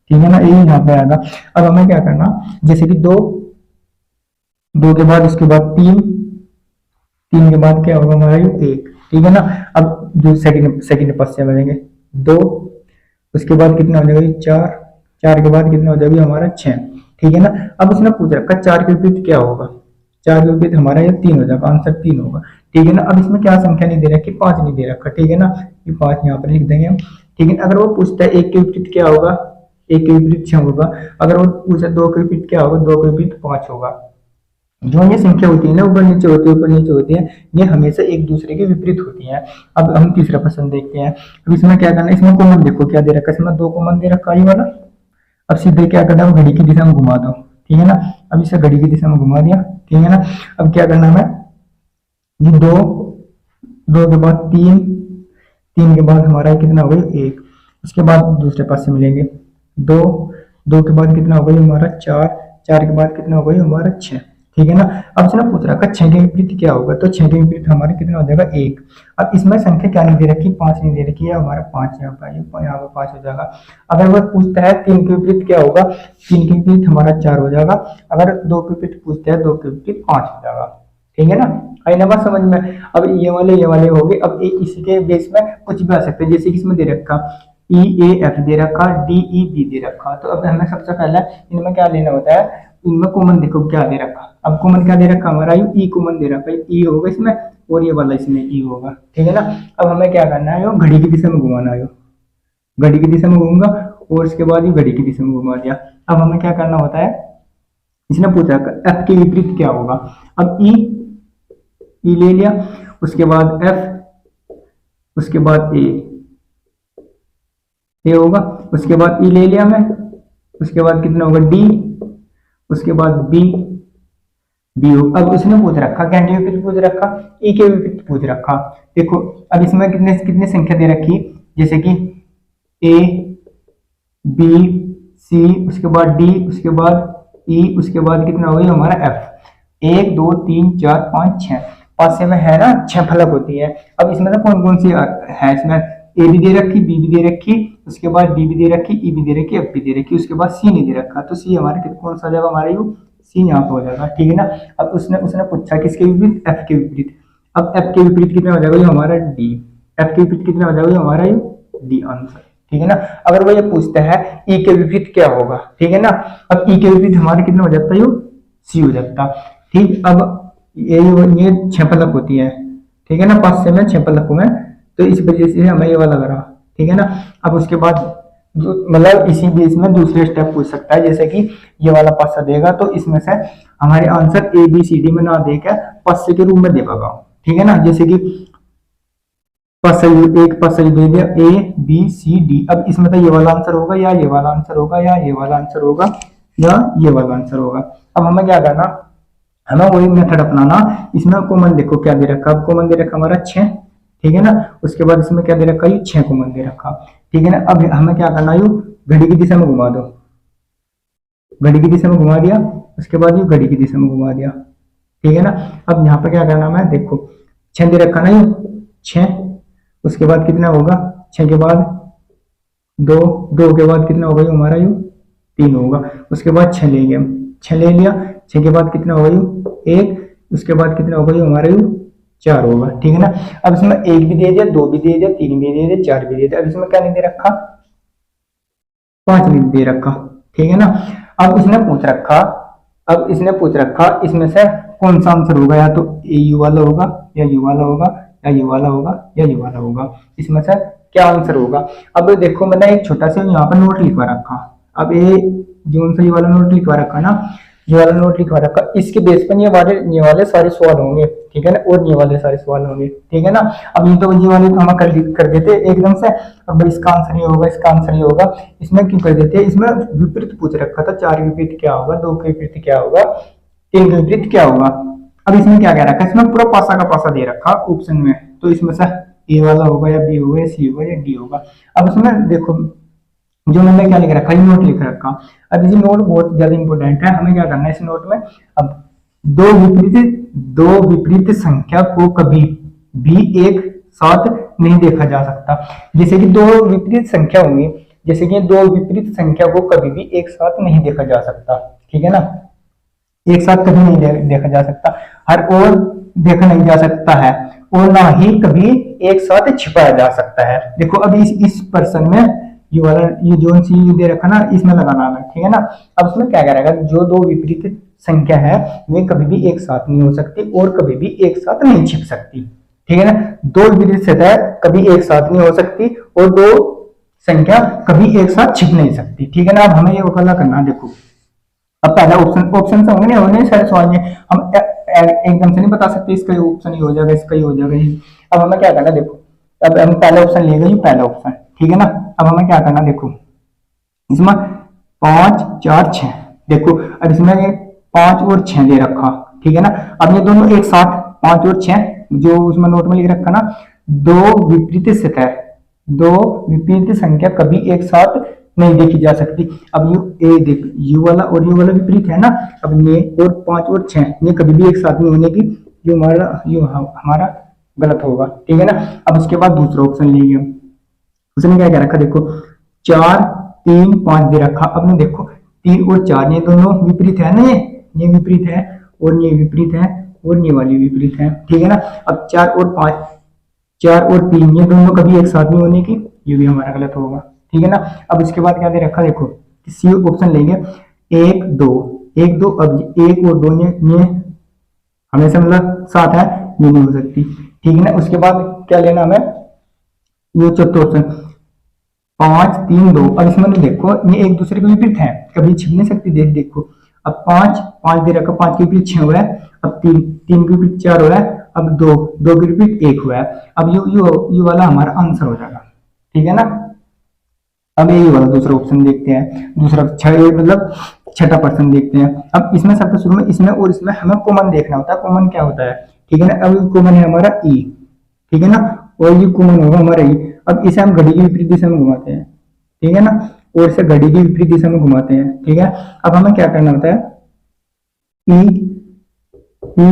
ठीक है ना, ये यहाँ पे आएगा। अब हमें क्या करना, जैसे कि 2 के बाद उसके बाद 3 के बाद क्या होगा हमारा, ये 1, ठीक है ना। अब जो सेकंड पास से बनेंगे 2, उसके बाद कितना हो जाएगा, 4 के बाद कितना हो जाएगा हमारा 6, ठीक है ना। अब उसने पूछ रखा 4 के विपरीत क्या होगा, 4 के विपरीत हमारा ये 3 हो जाएगा, आंसर 3 होगा, ठीक है ना। अब इसमें क्या संख्या नहीं दे रखी, 5 नहीं दे रखा, ठीक है ना, ये 5 यहाँ पर लिख देंगे हम, ठीक है। अगर वो पूछता है 1 के विपरीत क्या होगा, 1 के विपरीत 6 होगा। अगर वो पूछता है 2 के विपरीत क्या होगा, 2 के विपरीत 5 होगा। जो ये संख्या होती है ना, ऊपर नीचे होती है, ऊपर नीचे होती है, ये हमेशा एक दूसरे के विपरीत होती है। अब हम तीसरा प्रश्न देखते हैं। अब इसमें क्या करना है, इसमें कॉमन देखो क्या दे रखा है, इसमें 2 कॉमन दे रखा है वाला। अब सीधे क्या करना है, घड़ी की दिशा में घुमा दो, ठीक है ना। अब इसे घड़ी की दिशा में घुमा दिया, ठीक है ना। अब क्या करना है, ये दो, दो के बाद तीन, तीन के बाद हमारा कितना हो गया एक, उसके बाद दूसरे पास से मिलेंगे दो, दो के बाद कितना हो गया हमारा चार, चार के बाद कितना हो गया हमारा छह, ठीक है ना। अब से ना पूछ रखा छह के विपरीत क्या होगा, तो छह के विपरीत हमारे कितना हो जाएगा एक। अब इसमें संख्या क्या नहीं दे रखी, पांच नहीं दे रखी है, हमारा पांच यहाँ पर यहाँ पर पांच हो जाएगा। अगर वह पूछता है तीन के विपरीत क्या होगा, तीन के विपरीत हमारा चार हो जाएगा। अगर दो के विपरीत पूछता है, दो के विपरीत पांच हो जाएगा, ठीक है ना। आई ना बात समझ में। अब ये वाले हो गए। अब इसी के बेस में कुछ भी आ सकते हैं, जैसे कि इसमें दे रखा ई ए एफ दे रखा, डी ई बी दे रखा। तो अब हमें सबसे पहले इनमें क्या लेना होता है, इनमें कॉमन देखो क्या दे रखा। अब कॉमन क्या दे रखा हमारा, ई कॉमन दे रखा, ई होगा इसमें और ये वाला इसमें ई होगा, ठीक है ना। अब हमें क्या करना है, घड़ी की दिशा में घुमाना है, घड़ी की दिशा में घूमूंगा और उसके बाद ये घड़ी की दिशा में घुमा दिया। अब हमें क्या करना होता है, इसने पूछा एफ के विपरीत क्या होगा। अब ई ले लिया, उसके बाद एफ, उसके बाद ए होगा, उसके बाद ई ले लिया मैं, उसके बाद कितना होगा डी, उसके बाद बी, बी हो। अब उसने पूछ रखा क्या के विपरीत पूछ रखा, ई के विपरीत पूछ रखा। देखो अब इसमें कितने कितने संख्या दे रखी, जैसे कि ए बी सी, उसके बाद डी, उसके बाद ई, उसके बाद कितना हो गया हमारा एफ। एक दो तीन चार पाँच छह, पांच से में है ना छह फलक होती है। अब इसमें तो कौन कौन सी है, इसमें ए भी दे रखी, बी भी दे रखी, उसके बाद डी भी दे रखी, ई भी दे रखी, एफ भी दे रखी, उसके बाद सी नहीं दे रखा। तो सी हमारे कौन सा जाएगा हमारा, यू सी यहाँ पे हो जाएगा, ठीक है ना। अब उसने उसने पूछा किसके विपरीत, एफ के विपरीत। अब एफ के विपरीत कितना हो जाएगा, ये हमारा डी, एफ के विपरीत कितना हो जाएगा, ये हमारा यू डी आंसर, ठीक है ना। अगर वो ये पूछता है ई के विपरीत क्या होगा, ठीक है ना। अब ई के विपरीत हमारे कितना हो जाता है, यू सी हो जाता, ठीक। अब ये छह फलक होती है, ठीक है ना, पांच से में छह फलकों में, तो इस वजह से हमें ये वाला करा, ठीक है ना। अब उसके बाद मतलब इसी बेस में दूसरे स्टेप पूछ सकता है, जैसे कि ये वाला पासा देगा तो इसमें से हमारे answer A B C D में ना देकर पासे के रूप में दे पाएगा, ठीक है ना। जैसे कि एक पासा दे दिया ए बी सी डी। अब इसमें तो ये वाला आंसर होगा या ये वाला आंसर होगा या ये वाला आंसर होगा या ये वाला आंसर होगा। अब हमें क्या करना, हमें वही मेथड अपनाना। इसमें कॉमन देखो क्या दे रखा, अब कॉमन दे रखा हमारा छह, ठीक है ना। उसके बाद इसमें क्या दे रखा, ये छह कॉमन दे रखा, ठीक है ना। अब हमें क्या करना, यू घड़ी की दिशा में घुमा दो, घड़ी की दिशा में घुमा दिया, उसके बाद यू घड़ी की दिशा में घुमा दिया, ठीक है ना। अब यहाँ पे क्या करना है, देखो छह दे रखा ना, यू छह, उसके बाद कितना होगा, छह के बाद दो, दो के बाद कितना होगा हमारा, यू तीन होगा। उसके बाद छह लेंगे हम, छह ले लिया, छह के बाद कितना होगा यू एक, उसके बाद कितना होगा यू हमारा यू चार होगा, ठीक है ना। अब इसमें एक भी दे दिया, दो भी दे दिया, तीन भी दे दिया, चार भी दे दिया। अब इसमें क्या नहीं दे रखा, पांच नहीं दे रखा, ठीक है ना। अब इसने पूछ रखा, अब इसने पूछ रखा इसमें से कौन सा आंसर होगा, या तो ए यू वाला होगा या यू वाला होगा या यू वाला होगा या यू वाला होगा, इसमें से क्या आंसर होगा। अब देखो मैंने एक छोटा सा यहाँ पर नोट लिखवा रखा। अब ये जो सा ये वाला नोट लिखवा रखा ना, ये वाला नोट लिखवा रखा, इसके बेस पर ये वाले सारे सवाल होंगे, ठीक है ना, और ये वाले सारे सवाल होंगे, ठीक है ना। अब ये तो ये वाले तो हम कर देते एकदम से, अब इसका आंसर ये होगा, इसका आंसर ये होगा। इसमें क्यों कर देते, इसमें विपरीत पूछ रखा था, चार के विपरीत क्या होगा, दो के विपरीत क्या होगा, तीन के विपरीत क्या होगा। अब इसमें क्या कह रखा है, इसमें पूरा पासा का पासा दे रखा ऑप्शन में, तो इसमें से ए वाला होगा या बी होगा या सी होगा या डी होगा। अब इसमें देखो जो मैंने क्या लिख रखा है, नोट लिख रखा। अब ये नोट बहुत ज्यादा इंपॉर्टेंट है, हमें क्या करना है इस नोट में। अब दो विपरीत संख्या को कभी भी एक साथ नहीं देखा जा सकता। जैसे कि दो विपरीत संख्या होंगी, जैसे कि दो विपरीत संख्या को कभी भी एक साथ नहीं देखा जा सकता, ठीक है ना, एक साथ कभी नहीं देखा जा सकता, हर ओर देखा नहीं जा सकता है, और ना ही कभी एक साथ छिपाया जा सकता है। देखो अभी इस पर्सन में ये वाला ये जो सी दे रखा ना, इसमें लगाना है, ठीक है ना। अब इसमें क्या करेगा, जो दो विपरीत संख्या है वे कभी भी एक साथ नहीं हो सकती और कभी भी एक साथ नहीं छिप सकती, ठीक है ना। दो विपरीत संख्या कभी एक साथ नहीं हो सकती और दो संख्या कभी एक साथ छिप नहीं सकती, ठीक है ना। अब हमें ये वाला करना, देखो अब पहला ऑप्शन से होंगे नहीं सारे सवाल में, हम एकदम से नहीं बता सकते इसका ऑप्शन ही हो जाएगा, इसका ही हो जाएगा। अब हमें क्या करना, देखो अब हम पहला ऑप्शन ले गए, पहला ऑप्शन, ठीक है ना। अब हमें क्या करना, देखो इसमें 5 4 6, देखो अब इसमें ये 5 और 6 दे रखा, ठीक है ना। अब ये दोनों एक साथ 5 और 6 जो उसमें नोट में लिख रखा ना, दो विपरीत सतह, दो विपरीत संख्या कभी एक साथ नहीं देखी जा सकती। अब यू ए देख, यू वाला और यू वाला विपरीत है ना, अब ये और 5 और 6 ये कभी भी एक साथ नहीं होने की, जो हमारा गलत होगा, ठीक है ना। अब उसके बाद दूसरा ऑप्शन लेंगे हम, उसने क्या कह रखा देखो 4 3 5 दे रखा। अब ने देखो 3 और 4 ये दोनों विपरीत है ना, ये विपरीत है और ये विपरीत है और ये वाली विपरीत है, ठीक है ना। अब 4 और 5, 4 और 3 ये दोनों कभी एक साथ नहीं होने की, ये भी हमारा गलत होगा, ठीक है ना। अब इसके बाद क्या दे रखा देखो, सी ऑप्शन लेंगे 1 2 1 2। अब 1 और 2 ये हमेशा मतलब साथ है, ये नहीं हो सकती, ठीक है ना। उसके बाद क्या लेना हमें, ये चौथा ऑप्शन 5 3 2। अब इसमें देखो ये एक दूसरे के विपरीत है, कभी छिप नहीं सकती, देखो अब 5 5 दे रखा, 5 के विपरीत 6 हुआ है, अब 3 3 के विपरीत 4 हुआ है, अब 2 2 के विपरीत 1 हुआ है। अब यू वाला हमारा आंसर हो जाएगा, ठीक है ना। अब यही वाला दूसरा ऑप्शन देखते हैं, दूसरा मतलब छठा पर्सन देखते हैं। अब इसमें सबसे शुरू में इसमें और इसमें हमें कॉमन देखना होता है, कॉमन क्या होता है, ठीक है ना। अब कॉमन है हमारा ई, ठीक है ना, और ये कॉमन होगा हमारा ई। अब इसे हम घड़ी की विपरीत दिशा में घुमाते हैं, ठीक है ना, और इसे घड़ी की विपरीत दिशा में घुमाते हैं, ठीक है। अब हमें क्या करना होता है, ई ई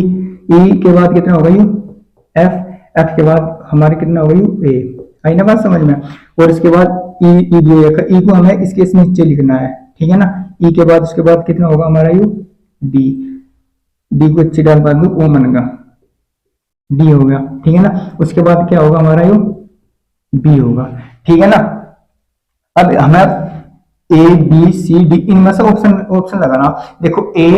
ई के बाद कितना होगा यू एफ, एफ के बाद हमारे कितना होगा यू ए, आई ना बात समझ में। और इसके बाद ई ई भी होगा, ई को हमें इसके नीचे लिखना है, ठीक है ना। ई के बाद उसके बाद कितना होगा हमारा यू डी, डी को अच्छी डाल बाद ओ बनेगा, डी हो गया, ठीक है ना। उसके बाद क्या होगा हमारा यू बी होगा, ठीक है ना। अब हमें ए बी सी डी इनमें से ऑप्शन ऑप्शन लगाना, देखो ए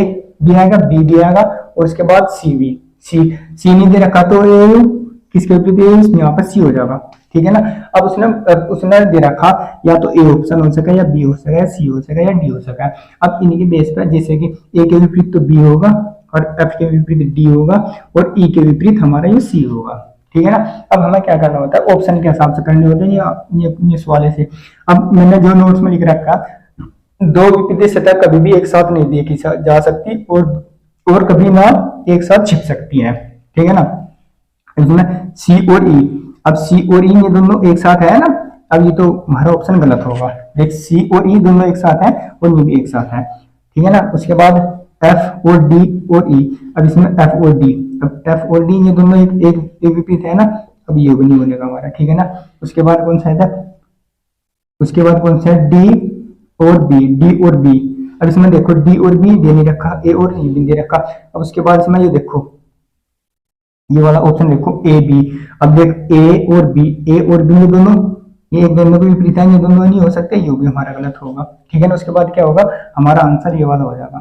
भी आएगा, बी भी आएगा, और उसके बाद सी भी, सी नहीं दे रखा तो ए किसके विपरीत यहाँ पर सी हो जाएगा, ठीक है ना। अब उसने दे रखा या तो ए ऑप्शन हो सका, या बी हो सका, या सी हो सका, या डी हो सका। अब इनके बेस पर जैसे कि ए के विपरीत तो बी होगा, और एफ के विपरीत डी होगा, और ई के विपरीत हमारा ये सी होगा, ठीक है ना। अब हमें क्या करना होता है, ऑप्शन के हिसाब से करने होते हैं ये सवाल से। अब मैंने जो नोट्स में लिख रखा, दो विपरीत सतह कभी भी एक साथ नहीं देखी जा सकती, और कभी ना एक साथ छिप सकती है, ठीक है ना। इसमें सी और ई, अब सी और ई ये दोनों एक साथ है ना, अब ये तो हमारा ऑप्शन गलत होगा, देख सी और ई दोनों एक साथ है और ये भी एक साथ है, ठीक है ना। उसके बाद एफ और डी और ई, अब इसमें एफ और डी, अब एफ और डी ये दोनों एक विपरीत है ना, अब ये भी नहीं बनेगा हमारा, ठीक है ना। उसके बाद कौन सा है, उसके बाद कौन सा है डी और बी, डी और बी। अब इसमें देखो डी और बी दे नहीं रखा, ए और ई भी दे रखा। अब उसके बाद इसमें ये देखो ये वाला ऑप्शन देखो ए बी, अब देख ए और बी, ए और बी ये दोनों ये एक दोनों को विपरीत है, ये दोनों नहीं हो सकते, ये भी हमारा गलत होगा, ठीक है ना। उसके बाद क्या होगा, हमारा आंसर ये वाला हो जाएगा,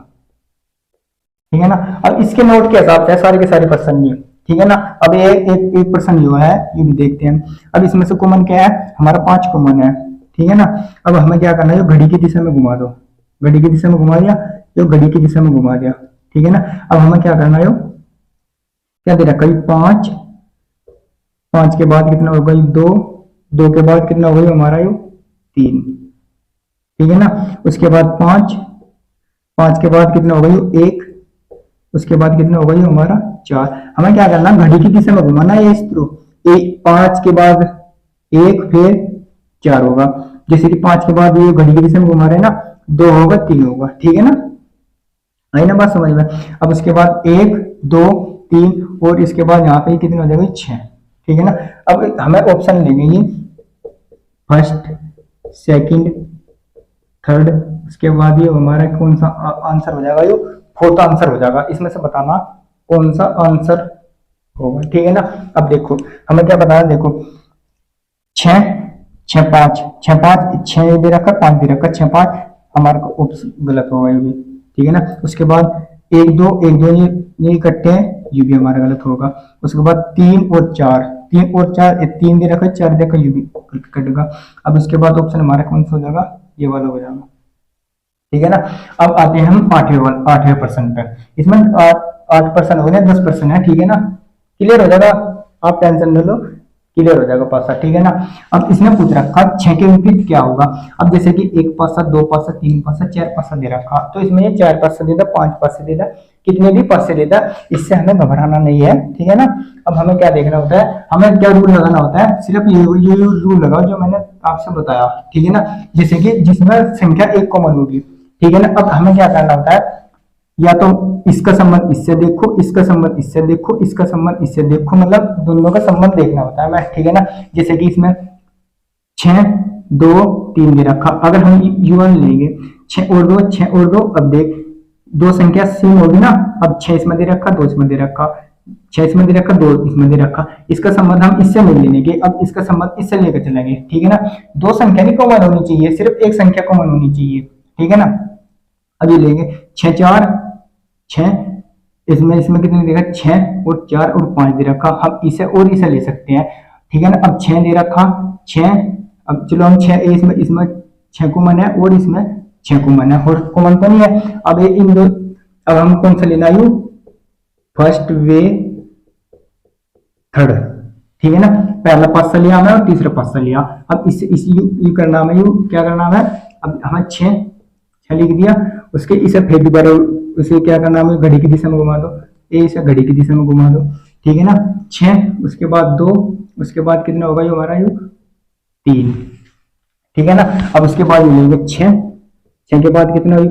ठीक है ना। अब इसके नोट के हिसाब से सारे के सारे पर्सन नहीं, ठीक है ना। अब एक पर्सन जो है ये भी देखते हैं। अब इसमें से कॉमन क्या है, हमारा 5 कॉमन है, ठीक है ना। अब हमें क्या करना है, घड़ी की दिशा में घुमा दो, घड़ी की दिशा में घुमा दिया, जो घड़ी की दिशा में घुमा दिया, ठीक है ना। अब हमें क्या करना है, क्या दे रखा है 5, 5 के बाद कितना होगा 2, 2 के बाद कितना होगा हमारा 3, ठीक है ना। उसके बाद 5, 5 के बाद कितना होगा 1, उसके बाद कितना होगा हमारा 4। हमें क्या करना, घड़ी की दिशा में घुमाना है इस थ्रू, 5 के बाद 1 फिर 4 होगा, जैसे कि 5 के बाद ये घड़ी की दिशा में घुमा रहे हैं ना, 2 होगा 3 होगा, ठीक है ना, आई ना बात समझ में। अब उसके बाद 1 2 3 और इसके बाद यहाँ पे कितने हो जाएगा 6, ठीक है ना। अब हमें ऑप्शन लेंगे ये फर्स्ट सेकंड थर्ड, उसके बाद ये हमारा कौन सा आंसर हो जाएगा, ये फोर्थ आंसर हो जाएगा। इसमें से बताना कौन सा आंसर होगा, ठीक है ना। अब देखो हमें क्या बताया, देखो 6 6 5 6 5 6 दे रखा, 5 दे रखा, 6 5 हमारा ऑप्शन गलत होगा ये भी, ठीक है ना। उसके बाद 1 2 ये इकट्ठे हैं, ये भी हमारा गलत होगा। उसके बाद 3 और 4 3 और 4 3 दे रखा, 4 दे रखा, ये भी कटेगा। अब उसके बाद ऑप्शन हमारा कौन सा हो जाएगा, ये वाला हो जाएगा, ठीक है ना। अब आते हैं हम 8वें पर्सन पर। इसमें 8% हो गया, 10% है, ठीक है ना, क्लियर हो जाएगा, आप टेंशन न लो। क्लियर हो जाएगा पासा, ठीक है ना। अब इसने पूछ रखा 6 के विपरीत क्या होगा। अब जैसे कि 1 पासा, 2 पासा, 3 पासा, 4 पासा दे रखा, तो इसमें ये 4 पासा देता, 5 पासे देता, कितने भी पासे देता, इससे हमें घबराना नहीं है, ठीक है ना। अब हमें क्या देखना होता है, हमें क्या रूल लगाना होता है, सिर्फ ये रूल लगाओ जो मैंने आपसे बताया, ठीक है ना। जैसे कि जिसमें संख्या 1 कॉमन होगी, ठीक है ना। अब हमें क्या करना होता है, या तो इसका संबंध इससे देखो, इसका संबंध इससे देखो, इसका संबंध इससे देखो, मतलब दोनों का संबंध देखना होता है मैं, ठीक है ना। जैसे कि इसमें 6 2 3 दे रखा, अगर हम U1 लेंगे 6 और 2 6 और 2, अब देख दो संख्या सेम होगी ना। अब 6 इसमें दे रखा, 2 इसमें दे रखा, 6 इसमें दे रखा, 2 इसमें दे रखा, इसका संबंध हम इससे नहीं लेंगे, अब इसका संबंध इससे लेकर चलेंगे, ठीक है ना। दो संख्या नहीं कॉमन होनी चाहिए, सिर्फ एक संख्या कॉमन होनी चाहिए, ठीक है ना। अब ये लेंगे 6 4 6, इसमें इसमें कितने दे रखा, 6 और 4 और 5 दे रखा, हम इसे और इसे ले सकते हैं, ठीक है ना। अब 6 दे रखा 6, अब चलो हम 6 इसमें इसमें 6 कॉमन है और इसमें 6 कॉमन है, और कॉमन तो नहीं है। अब ये इन दो, अब हम कौन सा लेना यू, फर्स्ट वे थर्ड, ठीक है ना। पहला पासा लिया हमें और तीसरा पासा लिया, अब इस यू करना है, यू क्या करना है, अब हमें 6 लिख दिया, उसके इसे फिर दोबारा उसे क्या करना है, घड़ी की दिशा में घुमा दो, ए इसे घड़ी की दिशा में घुमा दो, ठीक है ना। 6 उसके बाद 2, उसके बाद कितना होगा ये हमारा यू 3, ठीक है ना। अब उसके बाद ये लेंगे 6 के बाद कितना होगी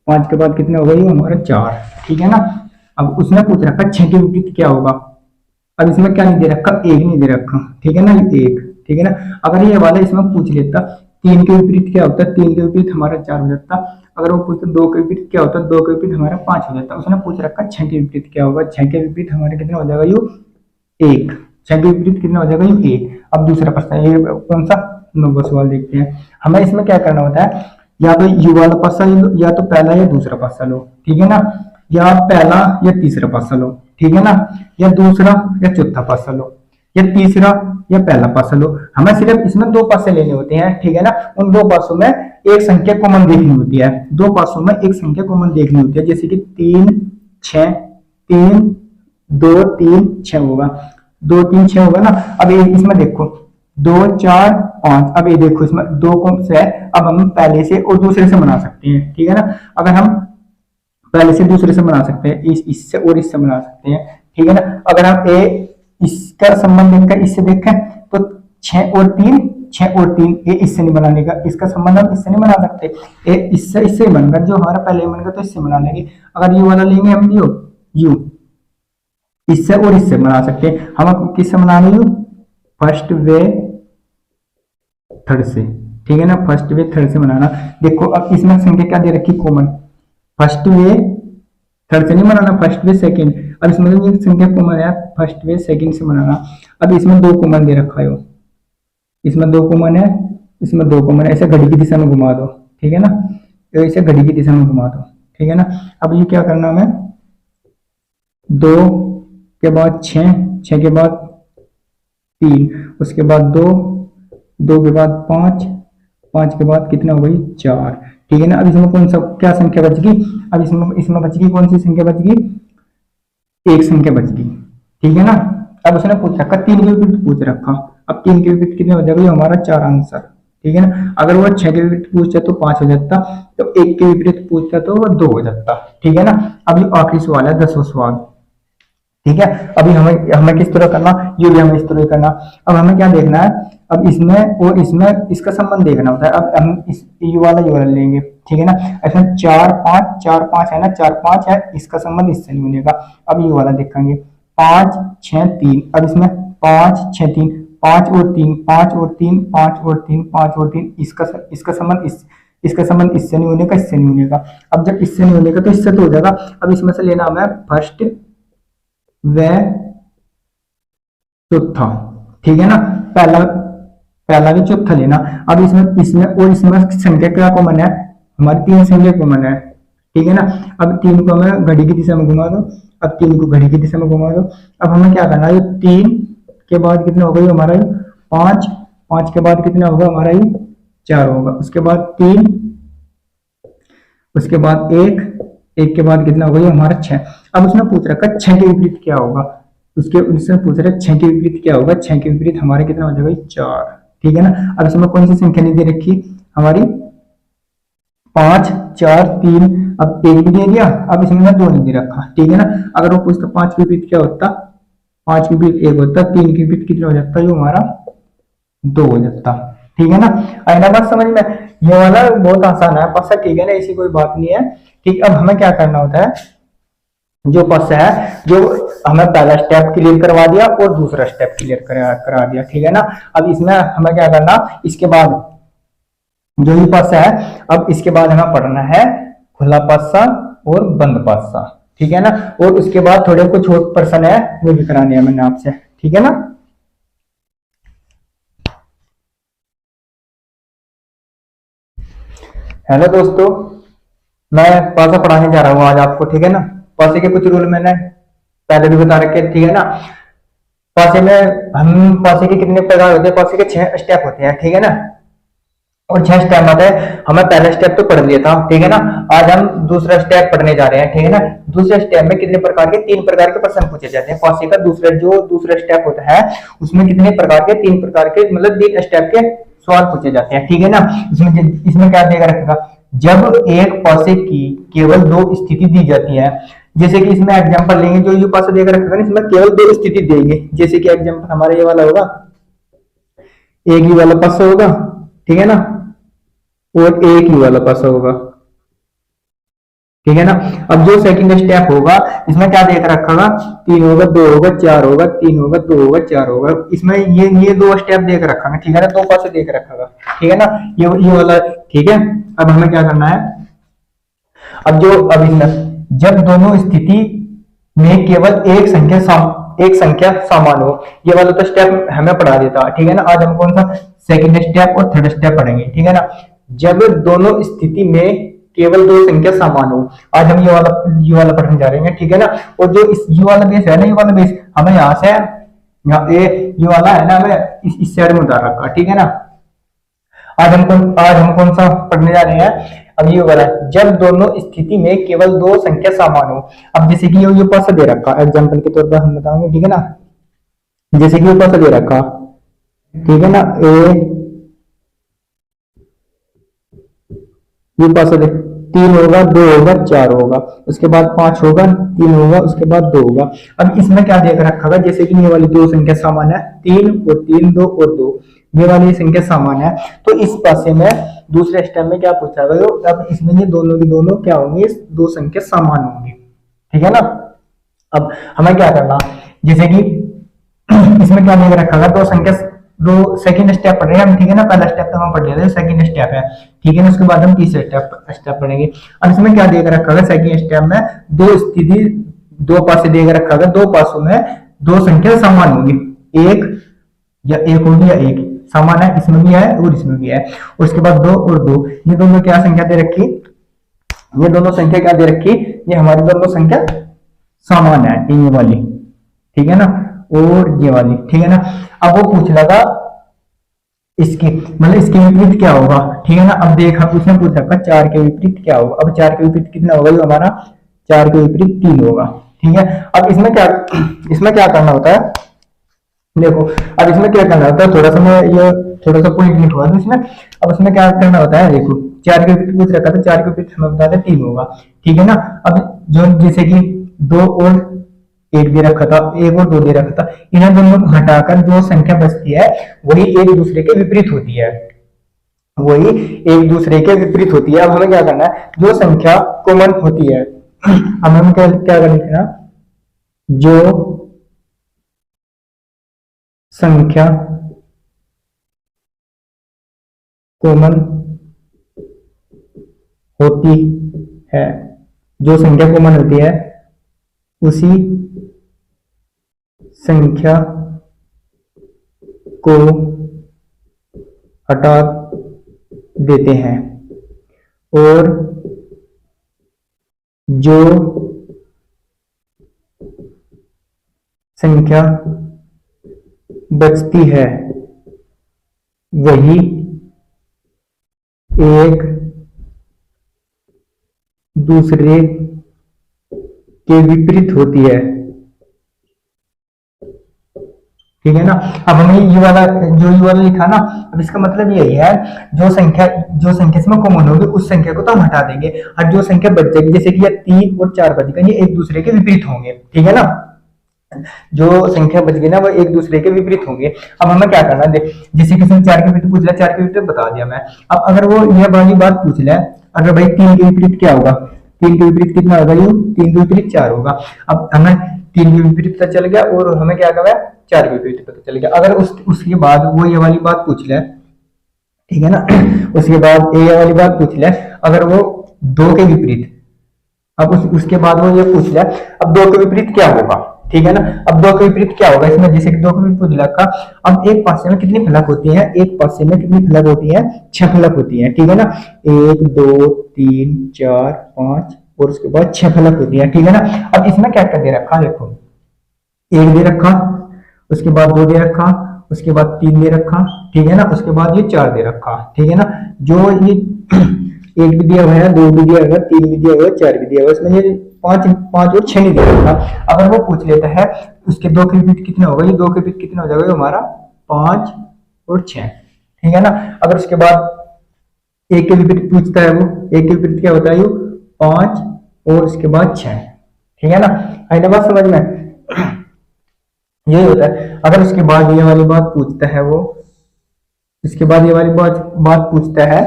5 के बाद कितना होगा ये हमारा 4, ठीक है ना। अब उसने पूछ रखा 6 के विपरीत क्या होगा, अब इसमें क्या नहीं दे रखा, 1 नहीं दे रखा, ठीक है ना, 1, ठीक है ना। अगर ये वाला इसमें पूछ लेता 3 के विपरीत क्या होता है, 3 के विपरीत हमारा 4 हो जाता। अगर वो पूछता 2 के विपरीत क्या होता है, 2 के विपरीत हमारा 5 हो जाता। उसने पूछ रखा 6 के विपरीत क्या होगा, 6 के विपरीत हमारे कितना हो जाएगा यू 1, 6 के विपरीत कितना हो जाएगा यू 1। अब दूसरा प्रश्न, ये कौन सा 9वां सवाल देखते हैं। हमें इसमें क्या करना होता है, या तो यू वाला पासा लो, या तो पहला या दूसरा पासा लो, ठीक है ना, या पहला या तीसरा पासा लो, ठीक है ना, या दूसरा या चौथा पासा लो, या तीसरा या पहला पासा लो। हमें सिर्फ इसमें 2 पासे लेने होते हैं, ठीक है ना। उन 2 पासों में एक संख्या कॉमन देखनी होती है, 2 पासों में एक संख्या कॉमन देखनी होती है, जैसे कि 3 6 3 2 3 6 होगा, 2 3 6 होगा ना। अब ये इसमें देखो 2 4 5, अब ये देखो इसमें 2 कौन सा है, अब हम पहले से और दूसरे से बना सकते हैं, ठीक है ना। अगर हम पहले से दूसरे से बना सकते हैं, इससे और इससे बना सकते हैं, ठीक है ना। अगर हम इसका संबंध देखकर इससे देखें तो 6 और 3 ये इससे नहीं बनाने का, इसका संबंध हम इससे नहीं बना सकते, ये इससे बनकर जो हमारा पहले बनेगा तो इससे बना लेंगे। अगर यू वाला लेंगे हम यू इससे और इससे बना सकते हैं, हम किससे बनाने यू फर्स्ट वे थर्ड से, ठीक है ना, फर्स्ट वे थर्ड से बनाना। देखो अब इसमें संख्या क्या दे रखी कॉमन, फर्स्ट वे थर्ड से नहीं बनाना, फर्स्ट वे सेकंड। अब इसमें ये संख्या कॉमन है, फर्स्ट वे सेकंड से बनाना। अब इसमें 2 कॉमन दे रखा है, इसमें 2 कॉमन है, इसमें 2 कॉमन है, ऐसे घड़ी की दिशा में घुमा दो, ठीक है ना, तो इसे घड़ी की दिशा में घुमा दो, ठीक है ना। अब ये क्या करना है, 2 के बाद 6 के बाद 3, उसके बाद 2 के बाद 5 के बाद कितना हो गई 4, ठीक है ना। अब इसमें कौन सा क्या संख्या बच गई, अब इसमें बच गई कौन सी संख्या बच गई, एक संख्या बच गई, ठीक है ना। अब उसने पूछ रखा 3 के विपरीत पूछ रखा, अब 3 के विपरीत कितने हो जाएगा, हमारा 4 आंसर, ठीक है ना। अगर वो 6 के विपरीत पूछता तो 5 हो जाता, तो 1 के विपरीत पूछता तो वो 2 हो जाता, ठीक है ना। अब ये आखिरी सवाल है 10वां सवाल, ठीक है। अभी हमें किस तरह करना, ये भी हमें इस तरह करना। अब हमें क्या देखना है, अब इसमें और इसमें इसका संबंध देखना होता है। अब हम इस यू वाला लेंगे, ठीक है ना। ऐसा 4 5 है ना, 4 5 है, इसका संबंध इससे नहीं बनेगा। अब ये वाला देखेंगे 5 6 3, अब इसमें 5 6 3 5 और 3 5 और 3 5 और 3 5 और 3, इसका संबंध इसका संबंध इससे नहीं होने का, इससे नहीं होने का। अब जब इससे नहीं होने का तो इससे तो हो जाएगा। अब इसमें से लेना हमें फर्स्ट व चौथा, ठीक है ना, पहला भी चौथा लेना। अब इसमें और इसमें संख्या क्या कॉमन है, हमारी 3 संख्या कॉमन है, ठीक है ना। अब 3 को हमें घड़ी की दिशा में घुमा दो, अब 3 को घड़ी की दिशा में घुमा दो। अब हमें क्या करना है, 3 के बाद कितना होगा हमारा 5 के बाद कितना होगा हमारा 4 होगा, उसके बाद 3, उसके बाद 1 के बाद कितना होगा हमारा 6। अब उसने पूछ रखा 6 के विपरीत क्या होगा, उसके उनसे पूछ रहे 6 के विपरीत क्या होगा, 6 के विपरीत हमारे कितना हो जाएगा 4, ठीक है ना। अब इसमें कौन सी संख्या नहीं दे रखी हमारी 5 4 3, अब एक भी दे दिया, अब इसमें ना 2 नहीं दे रखा, ठीक है ना। अगर वो पूछता 5 के विपरीत क्या होता, 5 के विपरीत 1 होता, 3 के विपरीत कितना हो जाता, जो हमारा 2 हो जाता, ठीक है ना। आई ना बात समझ में, ये वाला बहुत आसान है पक्का, ठीक है ना, ऐसी कोई बात नहीं है। ठीक, अब हमें क्या करना होता है, जो पक्का है, जो हमें पहला स्टेप क्लियर करवा दिया और दूसरा स्टेप क्लियर करा दिया, ठीक है ना। अब इसमें हमें क्या करना, इसके बाद जो ये पासा है, अब इसके बाद हमें पढ़ना है खुला पासा और बंद पासा, ठीक है ना। और उसके बाद थोड़े कुछ और प्रश्न है वो भी कराने हैं मैंने आपसे, ठीक है ना। हेलो दोस्तों, मैं पासा पढ़ाने जा रहा हूँ आज आपको, ठीक है ना। पासे के कुछ रूल मैंने पहले भी बता रखे, ठीक है ना। पासे में हम पासे के कितने प्रकार होते हैं, पासे के 6 स्टेप होते हैं, ठीक है ना। और 6 स्टेप आता है, हमें पहला स्टेप तो पढ़ लिया था, ठीक है ना। आज हम दूसरा स्टेप पढ़ने जा रहे हैं, ठीक है ना। दूसरे स्टेप में कितने प्रकार के, 3 प्रकार के प्रश्न पूछे जाते हैं। पासे का दूसरा स्टेप होता है, उसमें कितने प्रकार के, 3 प्रकार के, मतलब 3 स्टेप के सवाल पूछे जाते हैं, ठीक है ना। इसमें क्या देगा रखेगा, जब एक पासे की केवल 2 स्थिति दी जाती है, जैसे कि इसमें एग्जांपल लेंगे, जो ये पासा देकर रखेगा ना, इसमें केवल 2 स्थिति देंगे, जैसे कि एग्जांपल हमारा ये वाला होगा, एक ही वाला पासा होगा, ठीक है ना, और एक ही वाला पासा होगा, ठीक है ना। अब जो सेकंड स्टेप होगा, इसमें क्या देख रखा होगा, 3 होगा, 2 होगा, 4 होगा, 3 होगा, 2 होगा, 4 होगा, इसमें ये 2 स्टेप देख रखा है, ठीक है ना, 2 पासे देख रखा होगा, ठीक है ना, ये वाला, ठीक है। अब हमें क्या करना है, अब इसमें जब दोनों स्थिति में केवल एक संख्या समान हो, ये वाला तो स्टेप हमें पढ़ा देता, ठीक है ना। आज हम कौन सा सेकंड स्टेप और थर्ड स्टेप पढ़ेंगे, ठीक है ना। जब दोनों स्थिति में केवल 2 संख्या समान हो, आज हम ये वाला पढ़ने जा रहे हैं, ठीक है ना। और जो ये वाला बेस है ना, ये वाला बेस हमें यहाँ से, यहाँ ये वाला है ना, हमें इस साइड में उतार रखा, ठीक है ना। आज हम कौन सा पढ़ने जा रहे हैं, अब ये वाला, जब दोनों स्थिति में केवल 2 संख्या समान हो। अब जैसे कि ये पासा दे रखा, एग्जांपल के तौर पर हम बताएंगे, ठीक है ना। जैसे कि ये पासा दे रखा, ठीक है ना, ये पासा दे, 3 होगा, 2 होगा, 4 होगा, उसके बाद 5 होगा, 3 होगा, उसके बाद 2 होगा। अब इसमें क्या देख रखा है, जैसे कि ये वाली 2 संख्या समान है, 3 और 3, 2 और 2, ये वाली संख्या समान है, तो इस पासे में दूसरे स्टेप में क्या पूछा गया, अब इसमें ये दोनों की दोनों क्या होंगे, 2 संख्या समान होंगी, ठीक है ना। अब हमें क्या करना, जैसे कि इसमें क्या देख रखा है, 2 संख्या, 2 सेकंड स्टेप पढ़ रहे हैं हम, ठीक है ना। पहला स्टेप तो हम पढ़ लिया, सेकंड स्टेप है, ठीक है ना। उसके बाद हम तीसरे स्टेप पढ़ेंगे। अब इसमें क्या देख रखा है, सेकंड स्टेप में 2 स्थिति, 2 पासे देख रखा है, 2 पासों में 2 संख्या समान होगी, एक या एक होगी या एक समान है, इसमें भी है और इसमें भी है। उसके बाद 2 और 2, ये दोनों क्या संख्या दे रखी, ये दोनों संख्या क्या दे रखी, ये हमारी दोनों संख्या समान है, ये वाली, ठीक है ना, और ये वाली, ठीक है ना। अब वो पूछ लगा इसके, मतलब इसके विपरीत क्या होगा, ठीक है ना। अब देखा उसने पूछ रखा 4 के विपरीत क्या होगा, अब 4 के विपरीत कितना होगा, जो हमारा 4 के विपरीत 3 होगा, ठीक है। अब इसमें क्या करना होता है, देखो, अब इसमें क्या करना होता है, थोड़ा सा पॉइंट लिखा हुआ है इसमें। अब इसमें क्या करना होता है, देखो 4 के विपरीत पूछ रखा था, 4 के विपरीत हमें बता दें 3 होगा, ठीक है ना। अब जो जैसे कि 2 और 1 दे रखा था, 1 और 2 दे रखा था, इन्हें दोनों को हटाकर जो संख्या बचती है वही एक दूसरे के विपरीत होती है, वही एक दूसरे के विपरीत होती है। अब हमें क्या करना है, जो संख्या कॉमन होती है, हमें क्या लिखना, जो संख्या कॉमन होती है, जो संख्या कॉमन होती है उसी संख्या को हटा देते हैं, और जो संख्या बचती है वही एक दूसरे के विपरीत होती है। ठीक है ना। अब हमें ये वाला लिखा ना, अब इसका मतलब यही है, जो संख्या इसमें कॉमन होगी उस संख्या को तो हम हटा देंगे, और जो संख्या बच जाएगी, जैसे कि ये 3 और 4 बच गए, ये एक दूसरे के विपरीत होंगे, ठीक है ना। जो संख्या बच गई ना वो एक दूसरे के विपरीत होंगे। अब हमें क्या करना है, देख जैसे किसी ने 4 के विपरीत पूछ लिया, 4 के विपरीत बता दिया मैं। अब अगर वो यह वाली बात पूछ ले, अगर भाई 3 के विपरीत क्या होगा, 3 के विपरीत कितना होगा, यू 3 के विपरीत 4 होगा। अब हमें 3 के विपरीत पता चल गया, और हमें क्या करना है, 4 के विपरीत पता चल गया। अगर उसके बाद वो ये वाली बात पूछ ले, ठीक है ना, उसके बाद ये वाली बात पूछ ले, अगर वो 2 के विपरीत, अब उसके बाद वो ये पूछ लिया, अब 2 के विपरीत क्या होगा, ठीक है ना। अब 2 के विपरीत क्या होगा, इसमें जैसे कि 2 के विपरीत पूछ लिया का, अब एक पासे में कितनी फलक होती है, एक पासे में कितनी फलक होती है, 6 फलक होती है, ठीक है ना। 1 2 3 4 5 और उसके बाद 6 फलक होती है, ठीक है ना। अब इसमें क्या कर दे रखा, देखो 1 दे रखा, उसके बाद 2 दे रखा, उसके बाद 3 दे रखा, ठीक है ना, उसके बाद ये 4 दे रखा, ठीक है ना। जो ये 1 भी दिया हुआ है, 2 भी दिया हुआ है, 3 भी दिया हुआ है, 4 भी दिया हुआ है, इसमें ये 5 और 6 नहीं दिया रखा। अगर वो पूछ लेता है उसके 2 के विपरीत कितना होगा, ये 2 के विपरीत कितना हो जाएगा, ये हमारा 5 और 6, ठीक है ना। अगर उसके बाद 1 के विपरीत पूछता है, वो 1 के विपरीत क्या होता है, ये 5 और उसके बाद 6, ठीक है ना। आई ना बात समझ में, यही होता है। अगर उसके बाद ये वाली बात पूछता है, वो इसके बाद ये वाली बात पूछता है,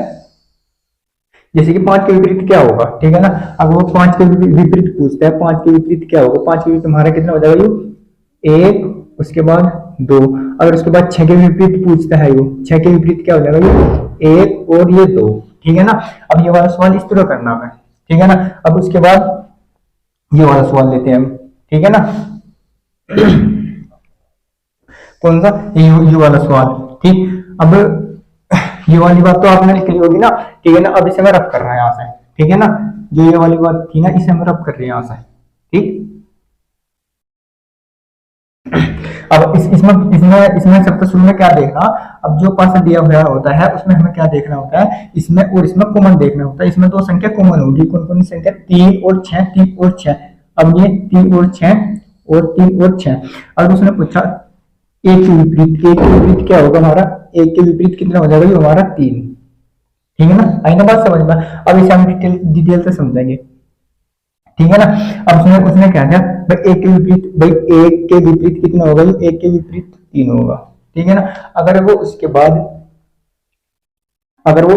जैसे कि 5 के विपरीत क्या होगा, ठीक है ना। अब वो 5 के विपरीत पूछता है, 5 के विपरीत क्या होगा, 5 के विपरीत हमारा कितना हो जाएगा, यू 1 उसके बाद 2। अगर उसके बाद 6 के विपरीत पूछता है, यू 6 के विपरीत क्या हो जाएगा, यू 1 और ये 2, ठीक है ना। अब ये वाला सवाल इस तरह करना है, ठीक है ना। अब उसके बाद ये वाला सवाल लेते हैं हम, ठीक है ना। कौन सा, ये वाला सवाल, ठीक। अब ये वाली बात तो आपने लिखी होगी ना, ठीक है ना। अब इसे मैं रब कर रहा है यहाँ से, ठीक है ना। जो ये वाली बात थी ना, इसे हम रब कर रहे हैं यहाँ से, ठीक। अब इसमें इसमें इसमें सबसे शुरू में क्या देखना, अब जो पार्सल दिया हुआ होता है उसमें हमें क्या देखना होता है, इसमें और इसमें कॉमन देखना होता है। इसमें 2 संख्या कॉमन होगी, कौन कौन सी संख्या, 3 और 6, 3 और 6। अब ये 3 और 6 और 3 और 6। अब उसने पूछा 1 के विपरीत, 1 के विपरीत क्या होगा हमारा, 1 के विपरीत कितना हो जाएगा, ये हमारा 3, ठीक है ना। आई ना बात समझ में। अब इसे हम डिटेल से समझेंगे, ठीक है ना। अब उसने उसने क्या किया भाई, 1 के विपरीत, भाई 1 के विपरीत कितना होगा, 1 के विपरीत 3 होगा, ठीक है ना। अगर वो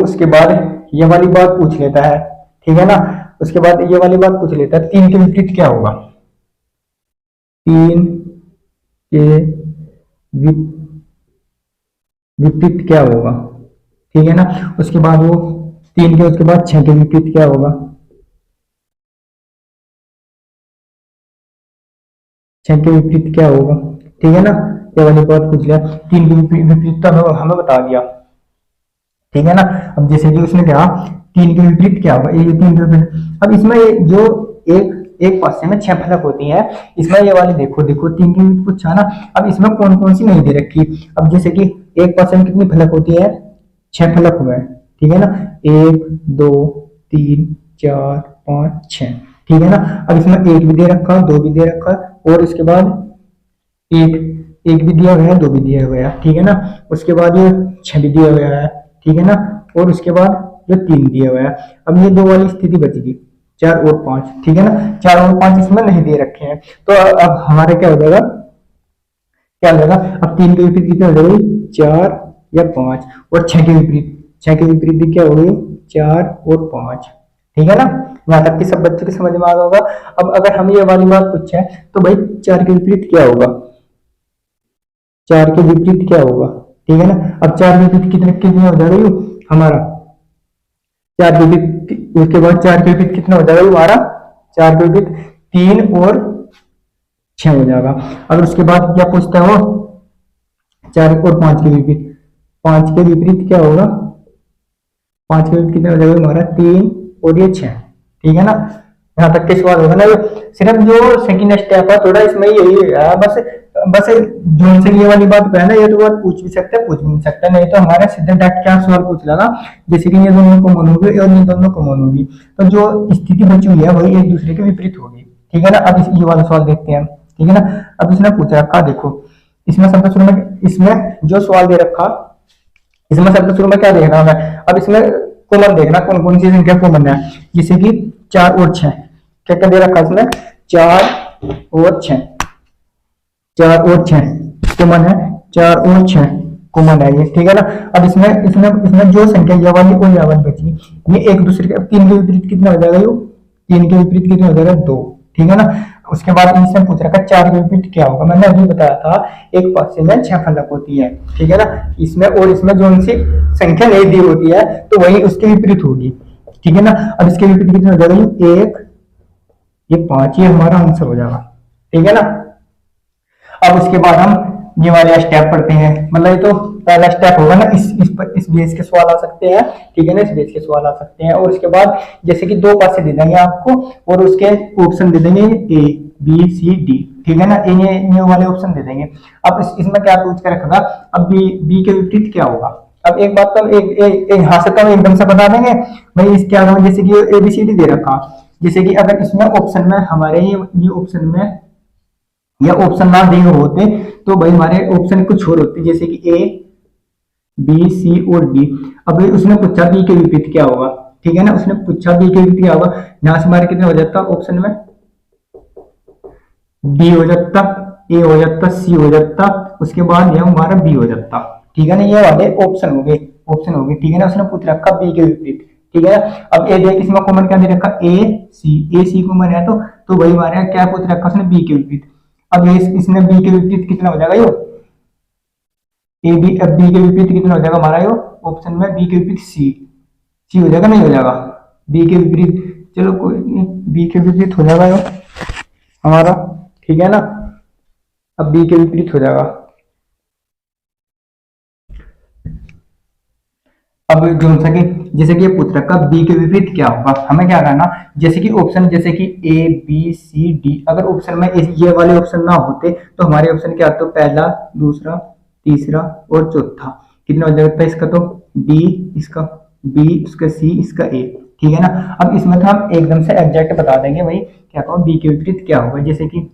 उसके बाद ये वाली बात पूछ लेता है, ठीक है ना, उसके बाद ये वाली बात पूछ लेता है, 3 के विपरीत क्या होगा, 3 के विपरीत क्या होगा, ठीक है ना। उसके बाद वो 3 के, उसके बाद 6 के विपरीत क्या होगा, 6 के विपरीत क्या होगा, ठीक है ना। ये वाली बात पूछ लिया, 3 के विपरीत तो हमें बता दिया, ठीक है ना। अब जैसे कि उसने कहा 3 के विपरीत क्या होगा, ये 3 के विपरीत। अब इसमें जो एक एक पासे में 6 फलक होती है, इसमें ये वाली देखो 3 के विपरीत पूछा ना। अब इसमें कौन कौन सी नहीं दे रखी। अब जैसे कि एक पासे में कितनी फलक होती है, 6 फलक हुए हैं, ठीक है ना। 1 2 3 4 5 6, ठीक है ना। अब इसमें 1 भी दे रखा, 2 भी दे रखा, और उसके बाद एक एक भी दिया गया है, 2 भी दिया गया है, ठीक है ना। उसके बाद ये 6 भी दिया गया है, ठीक है ना। और उसके बाद ये 3 दिया गया है। अब ये 2 वाली स्थिति बचेगी, 4 और 5, ठीक है ना। 4 और 5 इसमें नहीं दे रखे हैं, तो अब हमारे क्या हो जाएगा, क्या हो जाएगा, अब 3 के विपरीत कितना हो जाएगा, 4 या 5, और 6 के विपरीत, 6 के विपरीत भी क्या हो गई, 4 और 5, ठीक है ना। यहाँ तक कि सब बच्चों को समझ में आ होगा। अब अगर हम ये वाली बात पूछे तो भाई 4 के विपरीत क्या होगा, 4 के विपरीत क्या होगा, ठीक है ना। अब 4 के विपरीत कितने कितने हो जाएगा हमारा, 4 के विपरीत, उसके बाद 4 के विपरीत कितना हो जाएगा हमारा, 4 के विपरीत 3 और 6 हो जाएगा। अगर उसके बाद क्या पूछता है वो, 4 और 5 के विपरीत, 5 के विपरीत क्या होगा, 5 के विपरीत कितना हो जाएगा हमारा, 3 और ये 6, ठीक है ना। यहाँ तक के सवाल होगा ना। सिर्फ जो सेकंड स्टेप है थोड़ा इसमें यही है, बस जोन से ये वाली बात है ना, ये तो बात पूछ भी सकते हैं, पूछ भी नहीं सकते, नहीं तो हमारे सीधे डायरेक्ट क्या सवाल पूछ लेगा, जैसे कि ये दोनों कॉमन होगी और ये दोनों कॉमन होगी, तो जो स्थिति बची हुई है वही एक दूसरे के विपरीत होगी, ठीक है ना। अब ये वाला सवाल देखते हैं, ठीक है ना। अब इसने पूछा रखा देखो इसमें सबसे शुरू में इसमें जो सवाल दे रखा, इसमें सबसे शुरू में क्या देखना है, अब इसमें कॉमन देखना कौन कौन सी संख्या कॉमन है, जैसे कि 4 और 6, क्या क्या दे रखा इसमें, 4 और 6, 4 और 6 कॉमन है, 4 और 6 कॉमन है ये, ठीक है ना। अब इसमें इसमें इसमें जो संख्या ये वाली और ये वाली बची, ये एक दूसरे के, 3 के विपरीत कितना हो जाएगा, ये 3 के विपरीत कितना हो जाएगा, 2, ठीक है ना। उसके बाद इसने पूछ रखा 4 के विपरीत क्या होगा, मैंने अभी बताया था एक पासे में 6 फलक होती है, ठीक है ना। इसमें और इसमें जो सी संख्या नहीं दी होती है तो वही उसके विपरीत होगी, ठीक है ना। अब इसके विपरीत कितना हो जाएगा, ये 1, ये 5, ये हमारा आंसर हो जाएगा, ठीक है ना। अब उसके बाद हम ये वाले स्टेप पढ़ते हैं, मतलब ये तो पहला स्टेप होगा ना, इस बेस के सवाल आ सकते हैं, ठीक है ना, इस बेस के सवाल आ सकते हैं। और उसके बाद जैसे कि 2 पासे दे देंगे आपको और उसके ऑप्शन दे देंगे ए बी सी डी, ठीक है ना, ये वाले ऑप्शन दे देंगे। अब इसमें क्या पूछ के रखेगा, अब बी के विपरीत क्या होगा। अब एक बात तो यहाँ से तो एकदम से बता देंगे भाई, इस क्या होगा, जैसे कि ए बी सी डी दे रखा, जैसे कि अगर इसमें ऑप्शन में हमारे ये ऑप्शन में या ऑप्शन ना दिए होते तो भाई हमारे ऑप्शन कुछ और होते, जैसे कि ए बी सी और डी। अब उसने पूछा बी के विपरीत क्या होगा, ठीक है ना, उसने पूछा बी के विपरीत क्या होगा, यहां से हमारे कितने हो जाता ऑप्शन में, डी हो जाता, ए हो जाता, सी हो जाता, उसके बाद यह हमारा बी हो जाता, ठीक है ना। ये वाले ऑप्शन हो गए, ऑप्शन हो गए, ठीक है ना। उसने पूछ रखा बी के विपरीत, ठीक है ना। अब ए देख, इसमें कॉमन क्या दे रखा, ए सी कॉमन है, तो वही हमारे क्या पूछ रखा उसने, बी के विपरीत। अब ये इसमें बी के विपरीत कितना हो जाएगा, यो ए बी, अब बी के विपरीत कितना हो जाएगा हमारा, यो ऑप्शन में बी के विपरीत सी हो जाएगा, नहीं हो जाएगा बी के विपरीत, चलो कोई नहीं, बी के विपरीत हो जाएगा यो हमारा, ठीक है ना। अब बी के विपरीत हो जाएगा। अब जो सा कि जैसे कि ये पूछ रखा बी के विपरीत क्या होगा, हमें क्या करना, जैसे कि ऑप्शन जैसे कि ए बी सी डी, अगर ऑप्शन में ये वाले ऑप्शन ना होते तो हमारे ऑप्शन क्या होते, पहला दूसरा तीसरा और चौथा, कितना हो जाता है इसका, तो डी, इसका बी, इसका सी, इसका ए, ठीक है ना। अब इसमें तो हम एकदम से एग्जैक्ट बता देंगे भाई क्या कहूँ बी के विपरीत क्या होगा, जैसे कि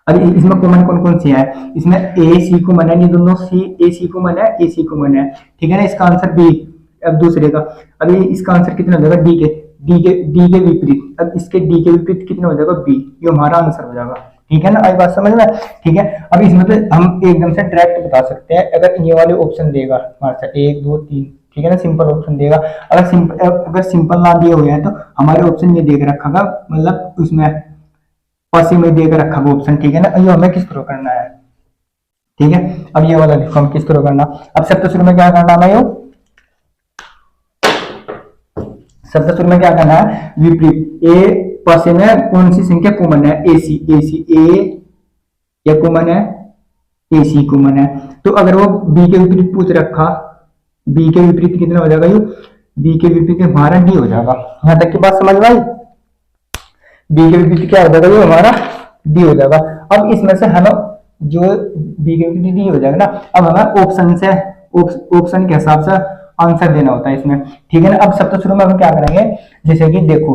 अभी इसमें कॉमन कौन कौन सी है, इसमें ए सी कॉमन है, ये दोनों सी ए सी कॉमन है, ए सी कॉमन है, ठीक है ना। इसका आंसर बी। अब दूसरे का, अभी इसका आंसर कितना हो जाएगा, डी के विपरीत, अब इसके डी के विपरीत कितना हो जाएगा, बी, ये हमारा आंसर हो जाएगा, ठीक है ना। आई बात समझ में, ठीक है। अब इसमें तो हम एकदम से डायरेक्ट बता सकते हैं, अगर ये वाले ऑप्शन देगा हमारे साथ 1 2 3, ठीक है ना, सिंपल ऑप्शन देगा। अगर सिंपल ना दिए हुए हैं तो हमारे ऑप्शन ये देख रखा होगा, मतलब उसमें पासी में देकर रखा हुआ ऑप्शन, ठीक है ना। ये हमें किस तरह करना है, ठीक है। अब ये वाला देखो हम किस तरह करना, अब सबसे शुरू में क्या करना है, सबसे शुरू में क्या करना है, विपरीत, ए पासे में कौन सी संख्या कॉमन है, ए सी ए या कॉमन है, ए सी कॉमन है, तो अगर वो बी के विपरीत पूछ रखा, बी के विपरीत कितना हो जाएगा, ये बी के विपरीत हमारा डी हो जाएगा। यहां तक की बात समझ में आई, बी के विपरीत क्या हो जाएगा, ये हमारा डी हो जाएगा। अब इसमें से हमें जो बी के विपरीत डी हो जाएगा ना, अब हमें ऑप्शन के हिसाब से आंसर देना होता है इसमें, ठीक है ना। अब सबसे शुरू में हम क्या करेंगे, जैसे कि देखो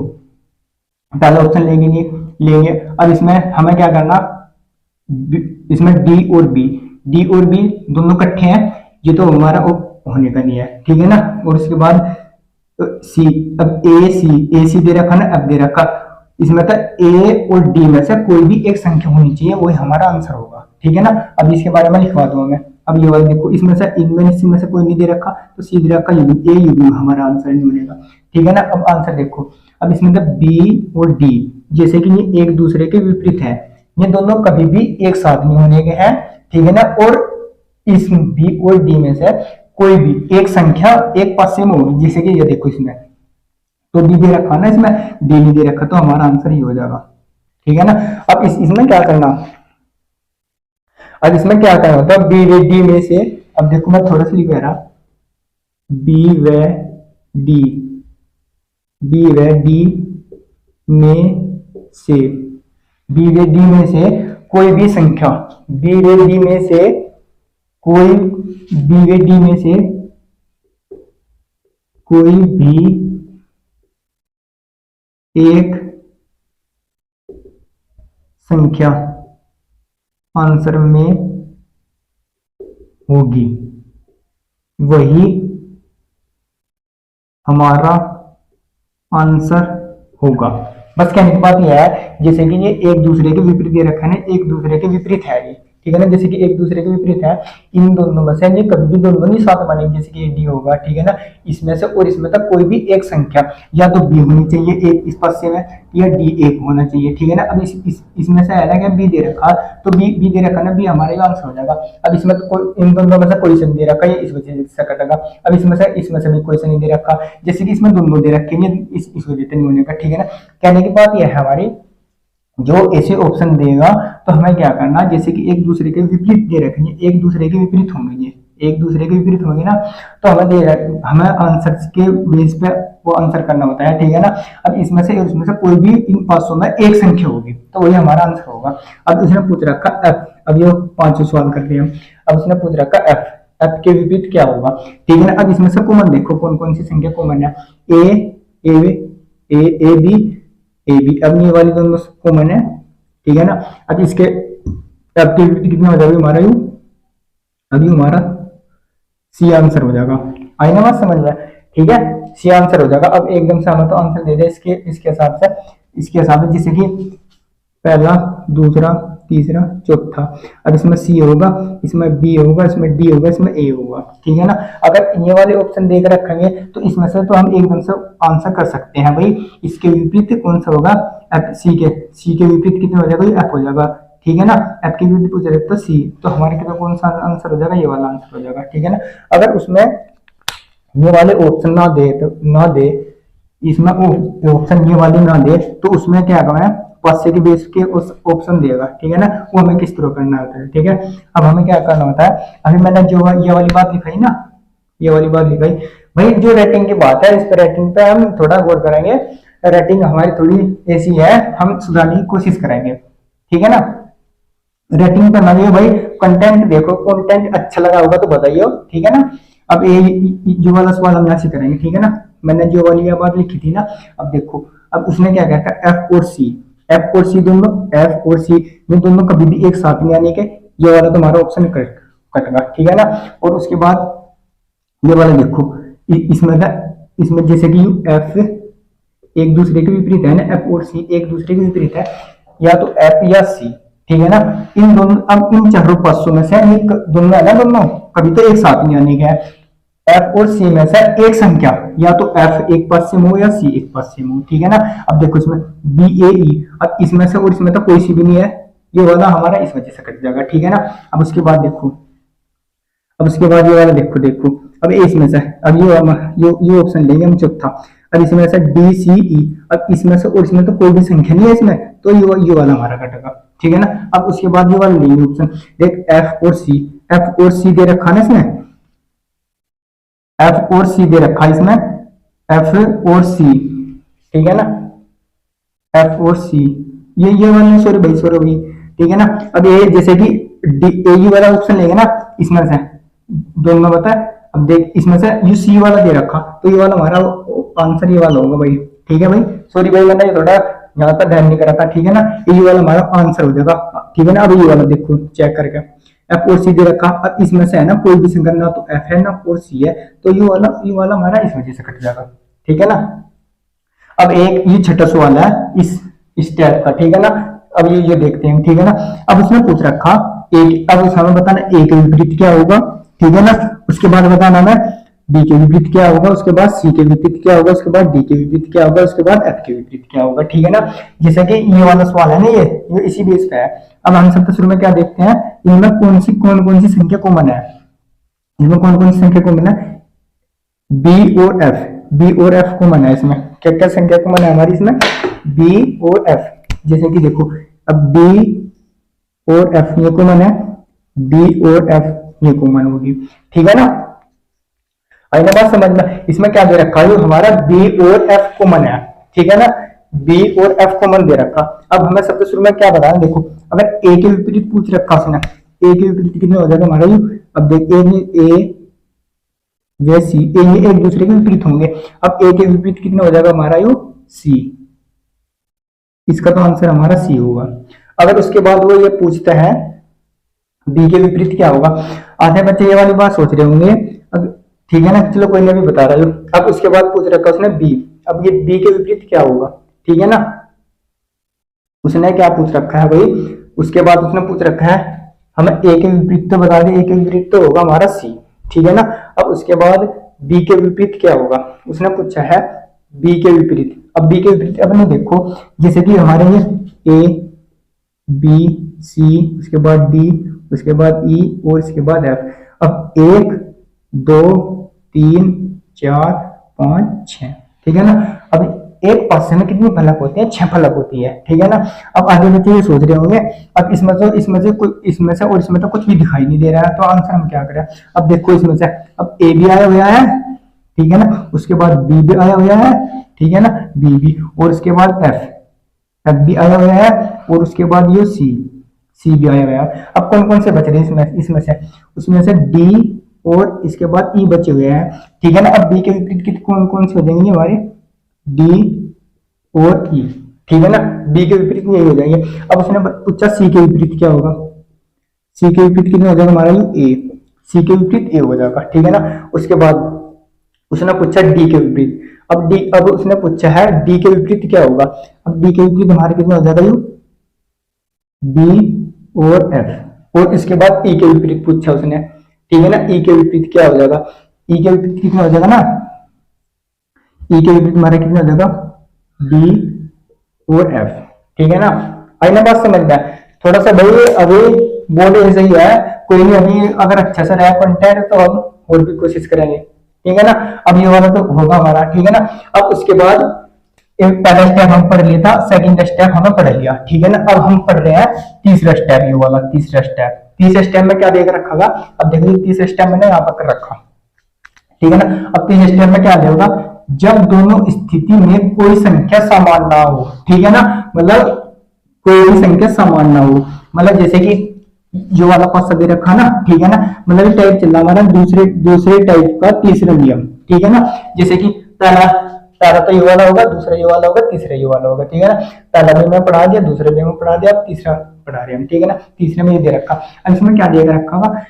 पहला ऑप्शन लेंगे, अब इसमें हमें क्या करना, इसमें डी और बी दोनों इकट्ठे हैं, ये तो हमारा होने का नहीं है, ठीक है ना। और उसके बाद सी, अब ए सी दे रखा ना, अब दे रखा, इसमें तो ए और डी में से कोई भी एक संख्या होनी चाहिए, वही हमारा आंसर होगा, ठीक है ना। अब इसके बारे में लिखवा दूंगा मैं। अब ये वाला देखो, इसमें से कोई नहीं दे रखा, तो सी दे रखा, ए यू बी हमारा आंसर नहीं बनेगा, ठीक है ना। अब आंसर देखो, अब इसमें तो बी और डी जैसे कि ये एक दूसरे के विपरीत है, ये दोनों कभी भी एक साथ नहीं होने के हैं, ठीक है ना। और इस बी और डी में से कोई भी एक संख्या एक पासे में होगी, जैसे कि ये देखो इसमें तो डी दे रखा ना, इसमें डी नहीं दे रखा, तो हमारा आंसर ही हो जाएगा, ठीक है ना। अब इसमें क्या करना, अब इसमें क्या करना होता है, बी व डी में से, अब देखो मैं थोड़ा सा लिख रहा, बी व डी, बी व डी में से, बी व डी में से कोई भी संख्या, बी व डी में से कोई, बी व डी में से कोई भी एक संख्या आंसर में होगी वही हमारा आंसर होगा। बस कहने की बात यह है, जैसे कि ये एक दूसरे के विपरीत दे रखा है ना, एक दूसरे के विपरीत है ये, ठीक है ना, जैसे कि एक दूसरे के विपरीत है, इन दोनों में से ये कभी भी दोनों नहीं साथ मानेंगे, जैसे कि ये डी होगा, ठीक है ना, इसमें से और इसमें तक कोई भी एक संख्या या तो बी होनी चाहिए एक इस पासे में, या डी एक होना चाहिए, ठीक है ना। अब इसमें से है ना क्या, बी दे रखा, तो बी दे रखा ना, बी हमारे आंसर हो जाएगा। अब इसमें तो कोई, इन दोनों में से कोई से दे रखा है, इस वजह से कटेगा। अब इसमें से भी कोई से नहीं दे रखा, जैसे कि इसमें दोनों दे रखे हैं, इस वजह से नहीं होने का, ठीक है ना। कहने की बात यह है हमारी, जो ऐसे ऑप्शन देगा तो हमें क्या करना, जैसे कि एक दूसरे के विपरीत दे रखेंगे, एक दूसरे के विपरीत होंगे, ये एक दूसरे के विपरीत होंगे ना, तो हमें आंसर के बेस पे वो आंसर करना होता है, ठीक है ना। अब इसमें से कोई भी इन पांचों में एक संख्या होगी तो वही हमारा आंसर होगा। अब उसने पूछ रखा एफ, अब ये पांचों सवाल कर दिए हम। अब उसने पूछ रखा एफ, एफ के विपरीत क्या होगा, ठीक है ना। अब इसमें से कॉमन देखो कौन कौन सी संख्या कॉमन है, ए बी ए बी, अब ये वाली दोनों कॉमन है, ठीक है ना। अब इसके अब के कितना हो जाएगा हमारा यू, अभी हमारा सी आंसर हो जाएगा। आई ना बात समझ में, ठीक है, सी आंसर हो जाएगा। अब एकदम से हमें तो आंसर दे दे इसके हिसाब से, जैसे कि पहला, दूसरा, तीसरा, चौथा। अब इसमें सी होगा, इसमें बी होगा, इसमें डी होगा, इसमें ए होगा, ठीक है ना। अगर ये वाले ऑप्शन देकर रखेंगे तो इसमें से तो हम एकदम से आंसर कर सकते हैं भाई। इसके विपरीत कौन सा होगा, एफ, सी के विपरीत कितना हो जाएगा, एफ हो जाएगा, ठीक है ना। एफ के विपरीत पूछ रहे तो सी, तो हमारे कितना कौन सा आंसर हो जाएगा, ये वाला आंसर हो जाएगा, ठीक है ना। अगर उसमें ये वाले ऑप्शन ना दे तो ना दे, इसमें ऑप्शन ये वाले ना दे, तो उसमें क्या करना है, पासे के बेस के उस ऑप्शन देगा, ठीक है ना, वो हमें किस तरह करना होता है, ठीक है। अब हमें क्या करना होता है, अभी मैंने जो ये वाली बात लिखाई ना, ये वाली बात लिखाई भाई, जो रेटिंग की बात है, इस पर रेटिंग पे हम थोड़ा गौर करेंगे। रेटिंग हमारी थोड़ी ऐसी है, हम सुधारने की कोशिश करेंगे, ठीक है ना। रेटिंग करना चाहिए भाई, कंटेंट देखो, कंटेंट अच्छा लगा होगा तो बताइए, ठीक है ना। अब ये जो वाला सवाल हम यहाँ से करेंगे, ठीक है ना, मैंने जो वाली बात लिखी थी ना। अब देखो, अब उसने क्या कहा, एफ और सी, एफ और सी दोनों, एफ और सी ये दोनों कभी भी एक साथ नहीं आने के, ये वाला तुम्हारा ऑप्शन कटेगा, ठीक है ना। और उसके बाद ये वाला देखो, इसमें जैसे कि एफ एक दूसरे के विपरीत है ना, एफ और सी एक दूसरे के विपरीत है, या तो एफ या सी, ठीक है ना। इन दोनों, अब इन चारों पासों में से एक दोनों है ना, दोनों कभी तो एक साथ नहीं आने का है। एफ और सी में से एक संख्या, या तो एफ एक पास से हो या सी एक पास से हो, ठीक है ना। अब देखो इसमें बी ए ई, अब इसमें से और इसमें तो कोई सी भी नहीं है, ये वाला हमारा इस वजह से कट जाएगा, ठीक है ना। अब उसके बाद देखो, अब उसके बाद ये वाला देखो, अब ए इसमें से, अब ये ऑप्शन लेंगे हम चौथा। अब इसमें से डी सी ई, अब इसमें से और इसमें तो कोई भी संख्या नहीं है इसमें, तो ये वाला हमारा कटेगा, ठीक है ना। अब उसके बाद ये वाला लेंगे ऑप्शन, देख एफ और सी, एफ और सी दे रखा ना इसमें, एफ और सी दे रखा इसमें, एफ और सी, ठीक है ना, एफ और सी, ये वाला, सॉरी भाई, ठीक है ना। अब ये जैसे कि डी ए वाला ऑप्शन लेंगे ना, इसमें से दोनों बता। अब देख इसमें से यू सी वाला दे रखा, तो ये वाला हमारा आंसर ये वाला होगा भाई, ठीक है भाई, सॉरी भाई मैंने ये थोड़ा यहाँ पर ध्यान नहीं करा था, ठीक है ना। ये वाला हमारा आंसर हो जाएगा, ठीक है ना। अब ये वाला देखो चेक करके, एफ और सी दे रखा, अब इसमें से है ना कोई भी संख्या, ना तो एफ है ना और सी है, तो ये वाला हमारा इस वजह से कट जाएगा, ठीक है ना। अब एक ये छठा सवाल है इस टाइप का, ठीक है ना। अब ये देखते हैं, ठीक है ना। अब उसने पूछ रखा एक, अब हमें बताना ए के विपरीत क्या होगा, ठीक है ना। उसके बाद बताना है बी के विपरीत क्या होगा, उसके बाद सी के विपरीत क्या होगा, उसके बाद डी के विपरीत क्या होगा, उसके बाद एफ के विपरीत क्या होगा, ठीक है ना। जैसे कि ये वाला सवाल है ना, ये इसी बेस पे है। अब हम सबसे शुरू में क्या देखते हैं, इनमें कौन कौन सी संख्या कॉमन है, इसमें कौन कौन सी संख्या कॉमन है, बी और एफ कॉमन है। इसमें क्या क्या संख्या कॉमन है हमारी, इसमें बी और एफ। जैसे कि देखो, अब बी और एफ ये कॉमन है, बी और एफ ये कॉमन होगी, ठीक है ना। आई ना बात समझ में। इसमें क्या दे रखा है, हमारा बी और एफ कॉमन है, ठीक है ना, बी और एफ कॉमन दे रखा। अब हमें सबसे शुरू में क्या बताना, देखो अगर ए के विपरीत पूछ रखा उसने, ए के विपरीत कितने हो जाएगा हमारा यू। अब देख ए वे सी, ये एक दूसरे के विपरीत होंगे। अब ए के विपरीत कितने हो जाएगा हमारा यू सी, इसका तो आंसर हमारा सी होगा। अगर उसके बाद वो ये पूछता है बी के विपरीत क्या होगा। आधे बच्चे ये वाली बात सोच रहे होंगे। अब ठीक है ना, चलो कोई नहीं, अभी बता रहा हूँ। अब उसके बाद पूछ रखा उसने बी, अब ये बी के विपरीत क्या होगा, ठीक है ना। उसने क्या पूछ रखा है भाई, उसके बाद उसने पूछ रखा है हमें ए के विपरीत, तो बता दें ए के विपरीत तो होगा हमारा सी, ठीक है ना। अब उसके बाद बी के विपरीत क्या होगा, उसने पूछा है बी के विपरीत। अब बी के विपरीत अपने देखो, जैसे कि हमारे ये ए बी सी, उसके बाद डी, उसके बाद ई और इसके बाद एफ। अब एक दो तीन चार पाँच छः, ठीक है ना। अब एक पासे में कितनी फलक होती है, छह फलक होती है, ठीक है ना। अब आगे बच्चे ये सोच रहे होंगे अब इसमें से और इसमें तो कुछ भी दिखाई नहीं दे रहा है, तो आंसर हम क्या करें। अब देखो इसमें से अब ए भी आया हुआ है, ठीक है ना, उसके बाद बी भी आया हुआ है, ठीक है ना, बी भी, और उसके बाद एफ भी आया हुआ है, और उसके बाद ये सी भी आया हुआ है। अब कौन कौन से बच रहे हैं इसमें से, उसमें से डी और इसके बाद ई बचे हुए हैं, ठीक है ना। अब बी के विपरीत कौन कौन से हो जाएंगे हमारे, डी और ई, ठीक है ना, बी के विपरीत यही हो जाएंगे। अब उसने पूछा सी के विपरीत क्या होगा, सी के विपरीत कितना हो जाएगा हमारा ए, सी के विपरीत ए हो जाएगा, ठीक है ना। उसके बाद उसने पूछा डी के विपरीत, अब उसने पूछा है डी के विपरीत क्या होगा। अब डी के विपरीत हमारे कितना हो जाएगा, यू बी और एफ, और इसके बाद ई के विपरीत पूछा उसने, ठीक है ना। ई के विपरीत क्या हो जाएगा, ई के विपरीत कितना हो जाएगा ना, ई के विपरीत हमारा कितना हो जाएगा बी और एफ, ठीक है ना। आई ना बात समझ में, थोड़ा सा भाई अभी बोर्ड ऐसे ही है, कोई नहीं, अभी अगर अच्छा सा रहा कंटेंट तो हम और भी कोशिश करेंगे, ठीक है ना। अब ये वाला तो होगा हमारा, ठीक है ना। अब उसके बाद एक पहला स्टेप हम पढ़ लिया था, सेकंड स्टेप हमने पढ़ लिया, ठीक है ना। अब हम पढ़ रहे हैं तीसरा स्टेप, ये वाला तीसरा स्टेप। तीसरे स्टेप में क्या देख रखा होगा, अब देखो तीसरे स्टेप मैंने यहाँ पर रखा, ठीक है ना। अब तीसरे स्टेप में क्या देगा, जब दोनों स्थिति में कोई संख्या समान ना हो, ठीक है ना, मतलब कोई भी संख्या समान ना हो, मतलब जैसे कि जो वाला पासा दे रखा ना, ठीक है ना, मतलब टाइप चल रहा हमारा दूसरे टाइप का तीसरा नियम, ठीक है ना। जैसे कि पहला तो ये वाला होगा, दूसरा ये वाला होगा, तीसरा ये वाला होगा, ठीक है ना। पहला भी मैं पढ़ा दिया, दूसरे भी मैं पढ़ा दिया, अब तीसरा पढ़ा रहे हैं, ठीक है ना। तीसरे में ये दे रखा, अब इसमें क्या दे रखा होगा,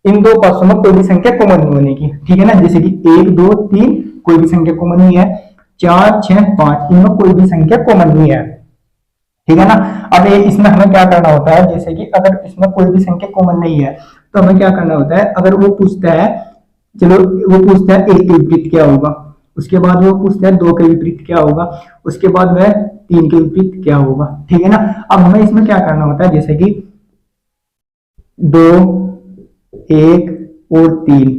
इन दो पासों में कोई भी संख्या कॉमन नहीं होने की, ठीक है ना। जैसे कि एक दो तीन कोई भी संख्या कॉमन नहीं है, चार छह पांच इनमें कोई भी संख्या कॉमन नहीं है, ठीक है ना। अब इसमें हमें क्या करना होता है, जैसे कि अगर इसमें कोई भी संख्या कॉमन नहीं है तो हमें क्या करना होता है, अगर वो पूछता है, चलो वो पूछता है एक के विपरीत क्या होगा, उसके बाद वो पूछता है दो के विपरीत क्या होगा, उसके बाद वह तीन के विपरीत क्या होगा, ठीक है ना। अब हमें इसमें क्या करना होता है, जैसे कि दो एक और तीन,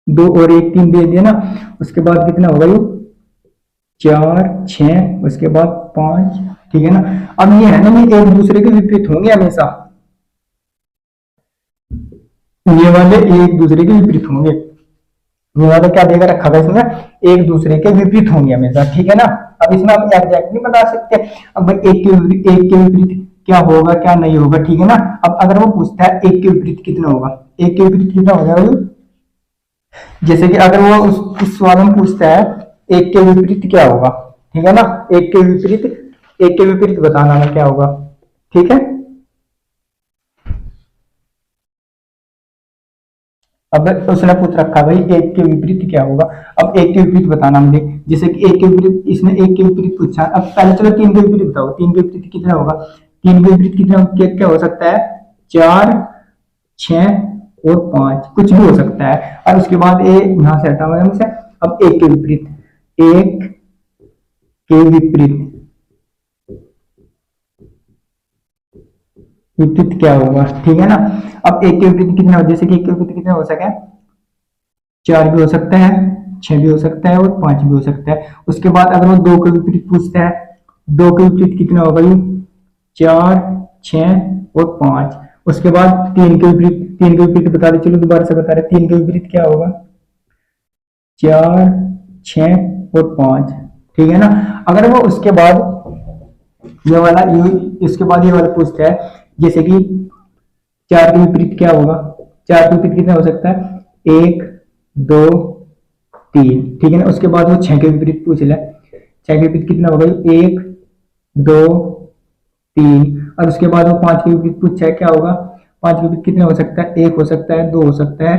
दो और एक तीन दे दिया ना, उसके बाद कितना होगा ये चार छह, उसके बाद पांच, ठीक है ना। अब ये है ना, ये एक दूसरे के विपरीत होंगे हमेशा, ये वाले एक दूसरे के विपरीत होंगे, ये वाला क्या देगा रखा था इसमें, एक दूसरे के विपरीत होंगे हमेशा, ठीक है ना। अब इसमें हम एग्जैक्ट नहीं बता सकते, अब एक के विपरीत क्या होगा क्या नहीं होगा, ठीक है ना। अब अगर वो पूछता है एक के विपरीत कितना होगा, एक के विपरीत कितना हो जाएगा, जैसे कि अगर वो उस सवाल में पूछता है एक के विपरीत क्या होगा, ठीक है ना, एक के विपरीत बताना है क्या होगा, ठीक है। अब उसने पूछ रखा भाई एक के विपरीत क्या होगा, अब एक के विपरीत बताना मुझे, जैसे कि एक के विपरीत, इसने एक के विपरीत पूछा, अब पहले चलो तीन के विपरीत बताओ, तीन के विपरीत कितना होगा, तीन के विपरीत कितना क्या हो सकता है, चार छह और पांच, कुछ भी हो सकता है। और उसके बाद यहां से हटा हुआ है, अब एक के विपरीत, एक के विपरीत क्या होगा, ठीक है ना। अब एक के विपरीत कितना हो, जैसे कि एक के विपरीत कितना हो सके, चार भी हो सकता है, छह भी हो सकता है और पांच भी हो सकता है। उसके बाद अगर वो दो के विपरीत पूछता है, दो के विपरीत कितना होगा, ये चार छह और पांच। उसके बाद तीन के विपरीत बता रहे, चलो दोबारा से बता रहे, तीन के विपरीत क्या होगा, चार छह और पांच, ठीक है ना। अगर वो उसके बाद ये वाला इसके बाद ये वाला पूछता है, जैसे कि चार के विपरीत क्या होगा, चार के विपरीत कितना हो सकता है, एक दो तीन, ठीक है ना। उसके बाद वो छह के विपरीत पूछ ले, छह के विपरीत कितना होगा, एक दो तीन। और उसके बाद वो 5 के विपरीत पूछा है, क्या होगा? 5 के विपरीत कितने हो सकता है? 1 हो सकता है, 2 हो सकता है,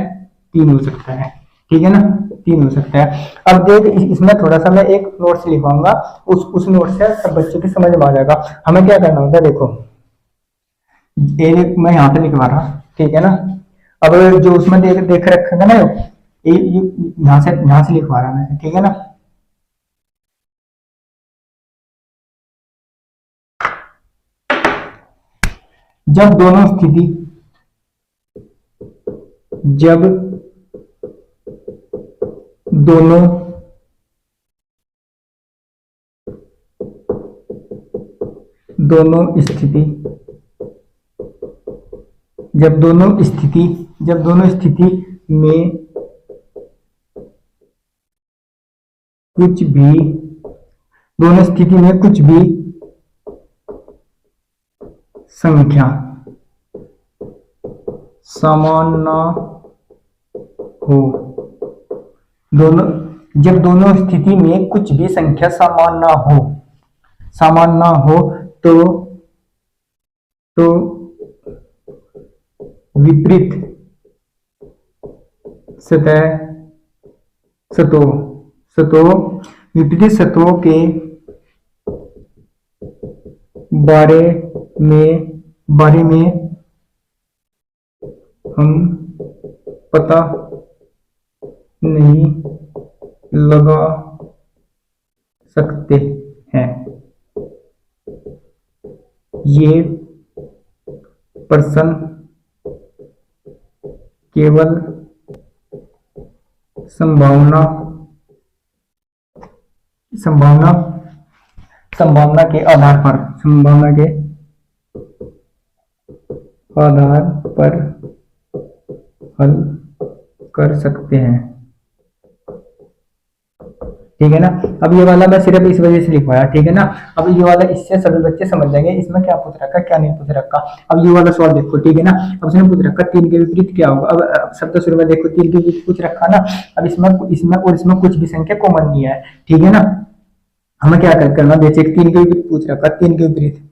3 हो सकता है, ठीक है ना? 3 हो सकता है। अब देख, इसमें थोड़ा सा मैं एक नोट्स लिखवाऊंगा, उस नोट से सब बच्चों की समझ में आ जाएगा। हमें क्या करना होता है, देखो ये मैं यहाँ पे लिखवा रहा, ठीक है ना? अब जो उसमें देख देख रखेगा ना, ये यहाँ से लिखवा रहा मैं, ठीक है ना? जब दोनों स्थिति जब दोनों दोनों स्थिति जब दोनों स्थिति में कुछ भी संख्या समान ना हो, दोनों जब दोनों स्थिति में कुछ भी संख्या समान ना हो तो विपरीत सतह सतहों विपरीत सतहों के बारे में हम पता नहीं लगा सकते हैं। ये प्रश्न केवल संभावना के आधार पर हल कर सकते हैं, ठीक है ना? अब ये वाला मैं सिर्फ इस वजह से लिखवाया, ठीक है ना? अब ये वाला इससे सभी बच्चे समझ जाएंगे इसमें क्या पूछ रखा, क्या नहीं पूछ रखा। अब ये वाला सवाल देखो, ठीक है ना? अब इसने पूछ रखा 3 के विपरीत क्या होगा। अब शब्द शुरू में देखो 3 के विपरीत पूछ रखा ना। अब इसमें कुछ भी संख्या कॉमन नहीं है, ठीक है ना? हमें क्या करना, जैसे 3 के विपरीत पूछ रखा, 3 के विपरीत,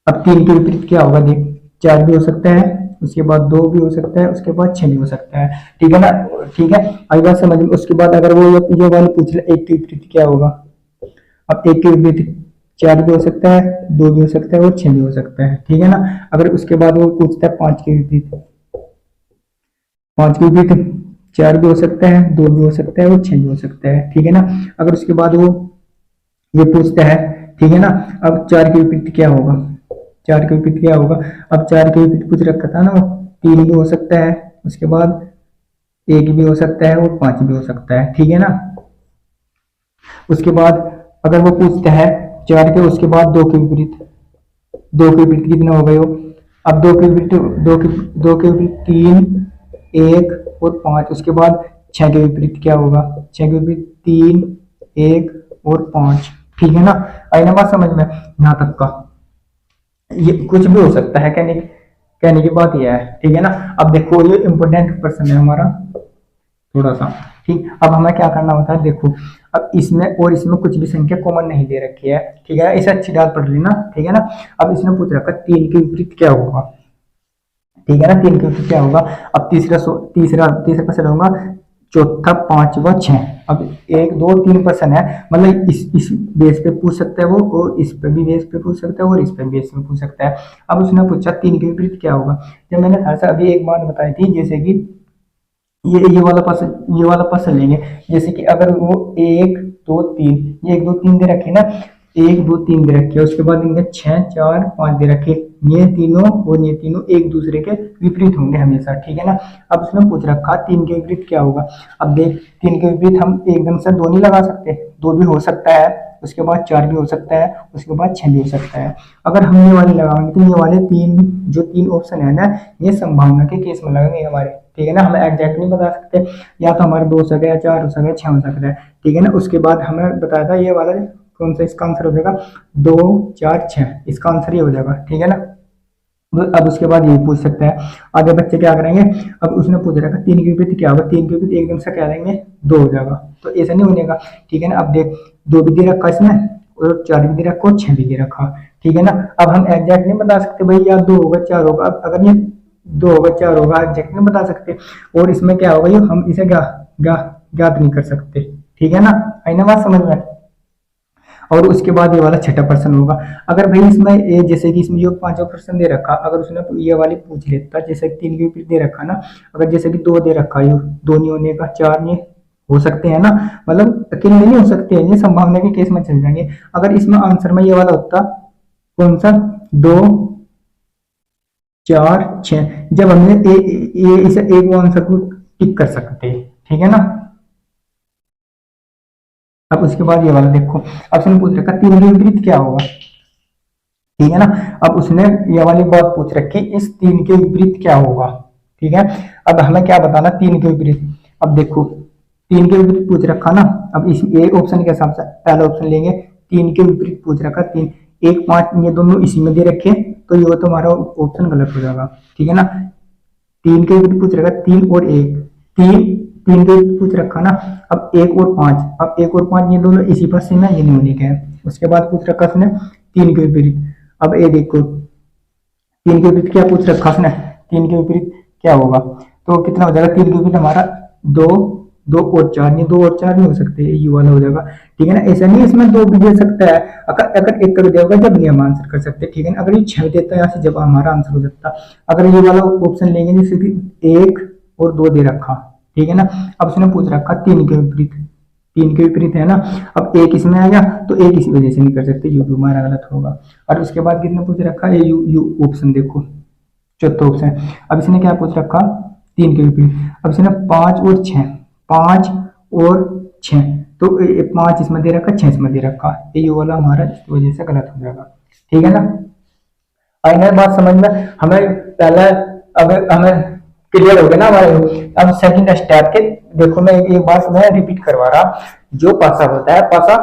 अब 3 के विपरीत क्या होगा, देख 4 भी हो सकता है, उसके बाद 2 भी हो सकता है, उसके बाद 6 भी हो सकता है, ठीक है ना? ठीक है, आई बात समझ में। उसके बाद अगर वो ये वाले पूछ ले 1 के विपरीत क्या होगा, अब 1 के विपरीत 4 भी हो सकता है, 2 भी हो सकता है और 6 भी हो सकता है, ठीक है ना? अगर उसके बाद वो पूछता है 5 के विपरीत 4 भी हो सकता है, 2 भी हो सकता है और 6 भी हो सकता है, ठीक है ना? अगर उसके बाद वो ये पूछता है, ठीक है ना? अब 4 के विपरीत क्या होगा, 4 के विपरीत क्या होगा, अब 4 के विपरीत पूछ रखा था ना, 3 भी हो सकता है, उसके बाद 1 भी हो सकता है और 5 भी हो सकता है, ठीक है ना? उसके बाद अगर वो पूछता है 4 के, उसके बाद 2 के विपरीत कितना हो गए हो, अब 2 के विपरीत 3, 1 और 5, उसके बाद 6 के विपरीत क्या होगा, 6 के विपरीत 3, 1 और 5, ठीक है ना? आई ना बात समझ में यहाँ तक का? ये कुछ भी हो सकता है, कहने की बात यह है, ठीक है ना? अब देखो ये इंपोर्टेंट क्वेश्चन है हमारा थोड़ा सा, ठीक। अब हमें क्या करना होता है, देखो अब इसमें कुछ भी संख्या कॉमन नहीं दे रखी है, ठीक है? इसे अच्छी बात पढ़ लेना, ठीक है ना? अब इसने पूछ रखा 3 के विपरीत क्या होगा, ठीक है ना? 3 के विपरीत क्या होगा। अब तीसरा क्वेश्चन होगा चौथा, पांचवा, 6। अब 1 2 3 प्रश्न है, मतलब इस बेस पे पूछ सकता है वो, और इस पे भी बेस पे पूछ सकता है, और इस पे बेस पे पूछ सकता है। अब उसने पूछा 3 के विपरीत क्या होगा। जब मैंने अभी एक बात बताई थी, जैसे कि ये वाला प्रश्न लेंगे, जैसे कि अगर वो 1 2 3 ये 1 2 3 दे रखे ना, 1 2 3 दे रखे, उसके बाद इनके 6 4 5 दे रखे, ये तीनों और ये तीनों एक दूसरे के विपरीत होंगे हमेशा, ठीक है ना? अब उसने पूछ रखा 3 के विपरीत क्या होगा। अब देख 3 के विपरीत हम एकदम से 2 नहीं लगा सकते, 2 भी हो सकता है, उसके बाद 4 भी हो सकता है, उसके बाद 6 भी हो सकता है। अगर हम ये वाले लगाएंगे तो ये वाले तीन ऑप्शन है ना, ये संभावना के केस में लगेंगे हमारे, ठीक है ना? हमें एग्जैक्ट नहीं बता सकते, या तो हमारे 2 हो सकते हैं, 4 हो सकते हैं, 6 हो सकता है, ठीक है ना? उसके बाद हमें बताया था ये वाला कौन सा, इसका आंसर हो जाएगा 2 4 6, इसका आंसर ये हो जाएगा, ठीक है ना? अब उसके बाद ये पूछ सकता है आगे बच्चे क्या करेंगे। अब उसने पूछ रखा 3 के विपरीत क्या होगा, 3 के विपरीत एकदम से क्या देंगे 2 हो जाएगा, तो ऐसा नहीं होने का, ठीक है ना? अब देख 2 भी दे रखा इसमें और 4 भी दे रखा और 6 भी दे रखा, ठीक है ना। अब हम एग्जैक्ट नहीं बता सकते भाई या 2 होगा 4 होगा, अब अगर ये 2 होगा 4 होगा एग्जैक्ट नहीं बता सकते, और इसमें क्या होगा ये हम इसे ज्ञात नहीं कर सकते, ठीक है ना। आई ना बात समझ में। और उसके बाद ये वाला छठा प्रश्न होगा, अगर भाई इसमें ए जैसे कि इसमें जो 5वां प्रश्न दे रखा, अगर उसने ये वाली पूछ लेता जैसे 3 के विपरीत दे रखा ना, अगर जैसे कि 2 दे रखा, ये 2 नहीं होने का, 4 नहीं हो सकते हैं ना, मतलब अकेले नहीं हो सकते हैं, ये संभावना के केस में चल जाएंगे। अगर इसमें आंसर में ये वाला होता कौन सा 2 4 6, जब हमने इसे एक आंसर को टिक कर सकते, ठीक है ना। अब उसके बाद ये वाला देखो, अब उसने पूछ रखा 3 के विपरीत क्या होगा, ठीक है ना। अब उसने ये वाली बात पूछ रखी इस 3 के विपरीत क्या होगा, ठीक है। अब हमें क्या बताना 3 के विपरीत, अब देखो 3 के विपरीत पूछ रखा ना, अब इस ए ऑप्शन के हिसाब से पहला ऑप्शन लेंगे, 3 के विपरीत पूछ रखा 3 1 5 ये दोनों इसी में दे रखे, तो ये तो हमारा ऑप्शन गलत हो जाएगा, ठीक है ना। 3 के विपरीत पूछ रखा 3 और 1, 3 के विपरीत पूछ रखा ना, अब 1 और 5, अब 1 और 5 ये दोनों इसी पासे में, ये नहीं होने के हैं। उसके बाद पूछ रखा उसने 3 के विपरीत, अब ये देखो 3 के विपरीत क्या पूछ रखा उसने, 3 के विपरीत क्या होगा, तो कितना हो जाएगा 3 के विपरीत हमारा 2 2 और 4, नहीं 2 और 4 नहीं हो सकते, ये वाला हो जाएगा, ठीक है ना। ऐसा नहीं इसमें 2 भी दे सकता है, अगर एक कर देगा जब नहीं हम आंसर कर सकते, ठीक है ना। अगर ये 6 देता है यहाँ से जब हमारा आंसर हो सकता, अगर ये वाला ऑप्शन लेंगे जैसे कि 1 और 2 दे रखा, ठीक है ना। अब उसने पूछ रखा 3 के विपरीत, 3 के विपरीत है ना, अब एक इसमें आएगा तो एक इसी वजह से नहीं कर सकते, यू हमारा गलत होगा। और उसके बाद कितने पूछ रखा है यू यू ऑप्शन देखो चौथा ऑप्शन। अब इसने क्या पूछ रखा 3 के विपरीत, अब इसने 5 और 6, 5 और 6, तो 5 इसमें दे रखा 6 इसमें दे रखा, ये वाला हमारा इस वजह से गलत हो जाएगा, ठीक है ना। आई ना बात समझ में, हमें पहले अब हमें क्लियर हो गया ना हमारे। अब सेकंड स्टेप के देखो, मैं एक बार मैं रिपीट करवा रहा, जो पासा होता है, पासा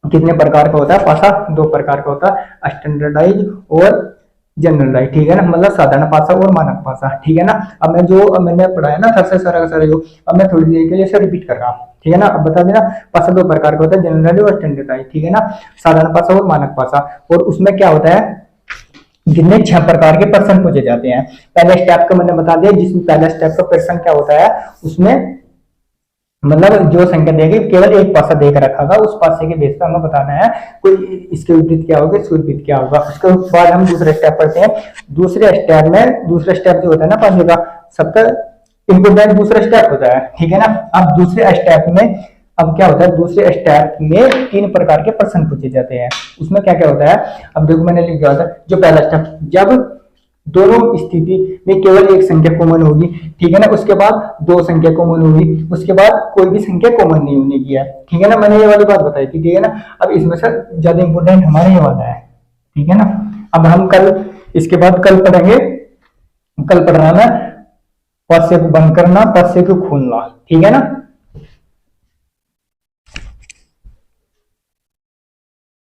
कितने प्रकार का होता है, पासा 2 प्रकार का होता है, स्टैंडर्डाइज और जनरलाइज, ठीक है ना, मतलब साधारण पासा और मानक पासा, ठीक है ना। अब मैं जो मैंने पढ़ाया ना सबसे सारा का सारा जो, अब मैं थोड़ी देर के लिए इसे रिपीट कर रहा हूँ, ठीक है ना। अब बता देना पासा 2 प्रकार का होता है, जनरलाइज और स्टैंडर्डाइज, ठीक है ना, साधारण पासा और मानक पासा। और उसमें क्या होता है जिनमें 6 प्रकार के प्रश्न पूछे जाते हैं। पहले स्टेप का मैंने बता दिया, जिसमें पहला स्टेप का प्रश्न क्या होता है, उसमें मतलब जो संख्या देगी केवल एक पासा देकर रखा होगा, उस पासे के बेस पर हमें बताना है कोई इसके विपरीत क्या होगा, इसके विपरीत क्या होगा। उसके बाद हम दूसरा स्टेप पढ़ते हैं। दूसरे स्टेप जो होता है ना पासे का, सबका इंपोर्टेंट दूसरा स्टेप होता है, ठीक है ना। अब दूसरे स्टेप में अब क्या होता है, दूसरे स्टेप में 3 प्रकार के प्रश्न पूछे जाते हैं। उसमें क्या क्या होता है, अब देखो मैंने लिख दिया था, जो पहला स्टेप, जब दोनों स्थिति में केवल एक संख्या कॉमन होगी, ठीक है ना, उसके बाद 2 संख्या कॉमन होगी, उसके बाद कोई भी संख्या कॉमन नहीं होने की है, ठीक है ना, मैंने ये वाली बात बताई थी, ठीक है ना। अब इसमें से ज्यादा इंपोर्टेंट हमारे ये वाला है, ठीक है ना। अब हम कल इसके बाद कल पढ़ेंगे, कल पढ़ना है पद से बंद करना, पद से क्यों खोलना, ठीक है ना।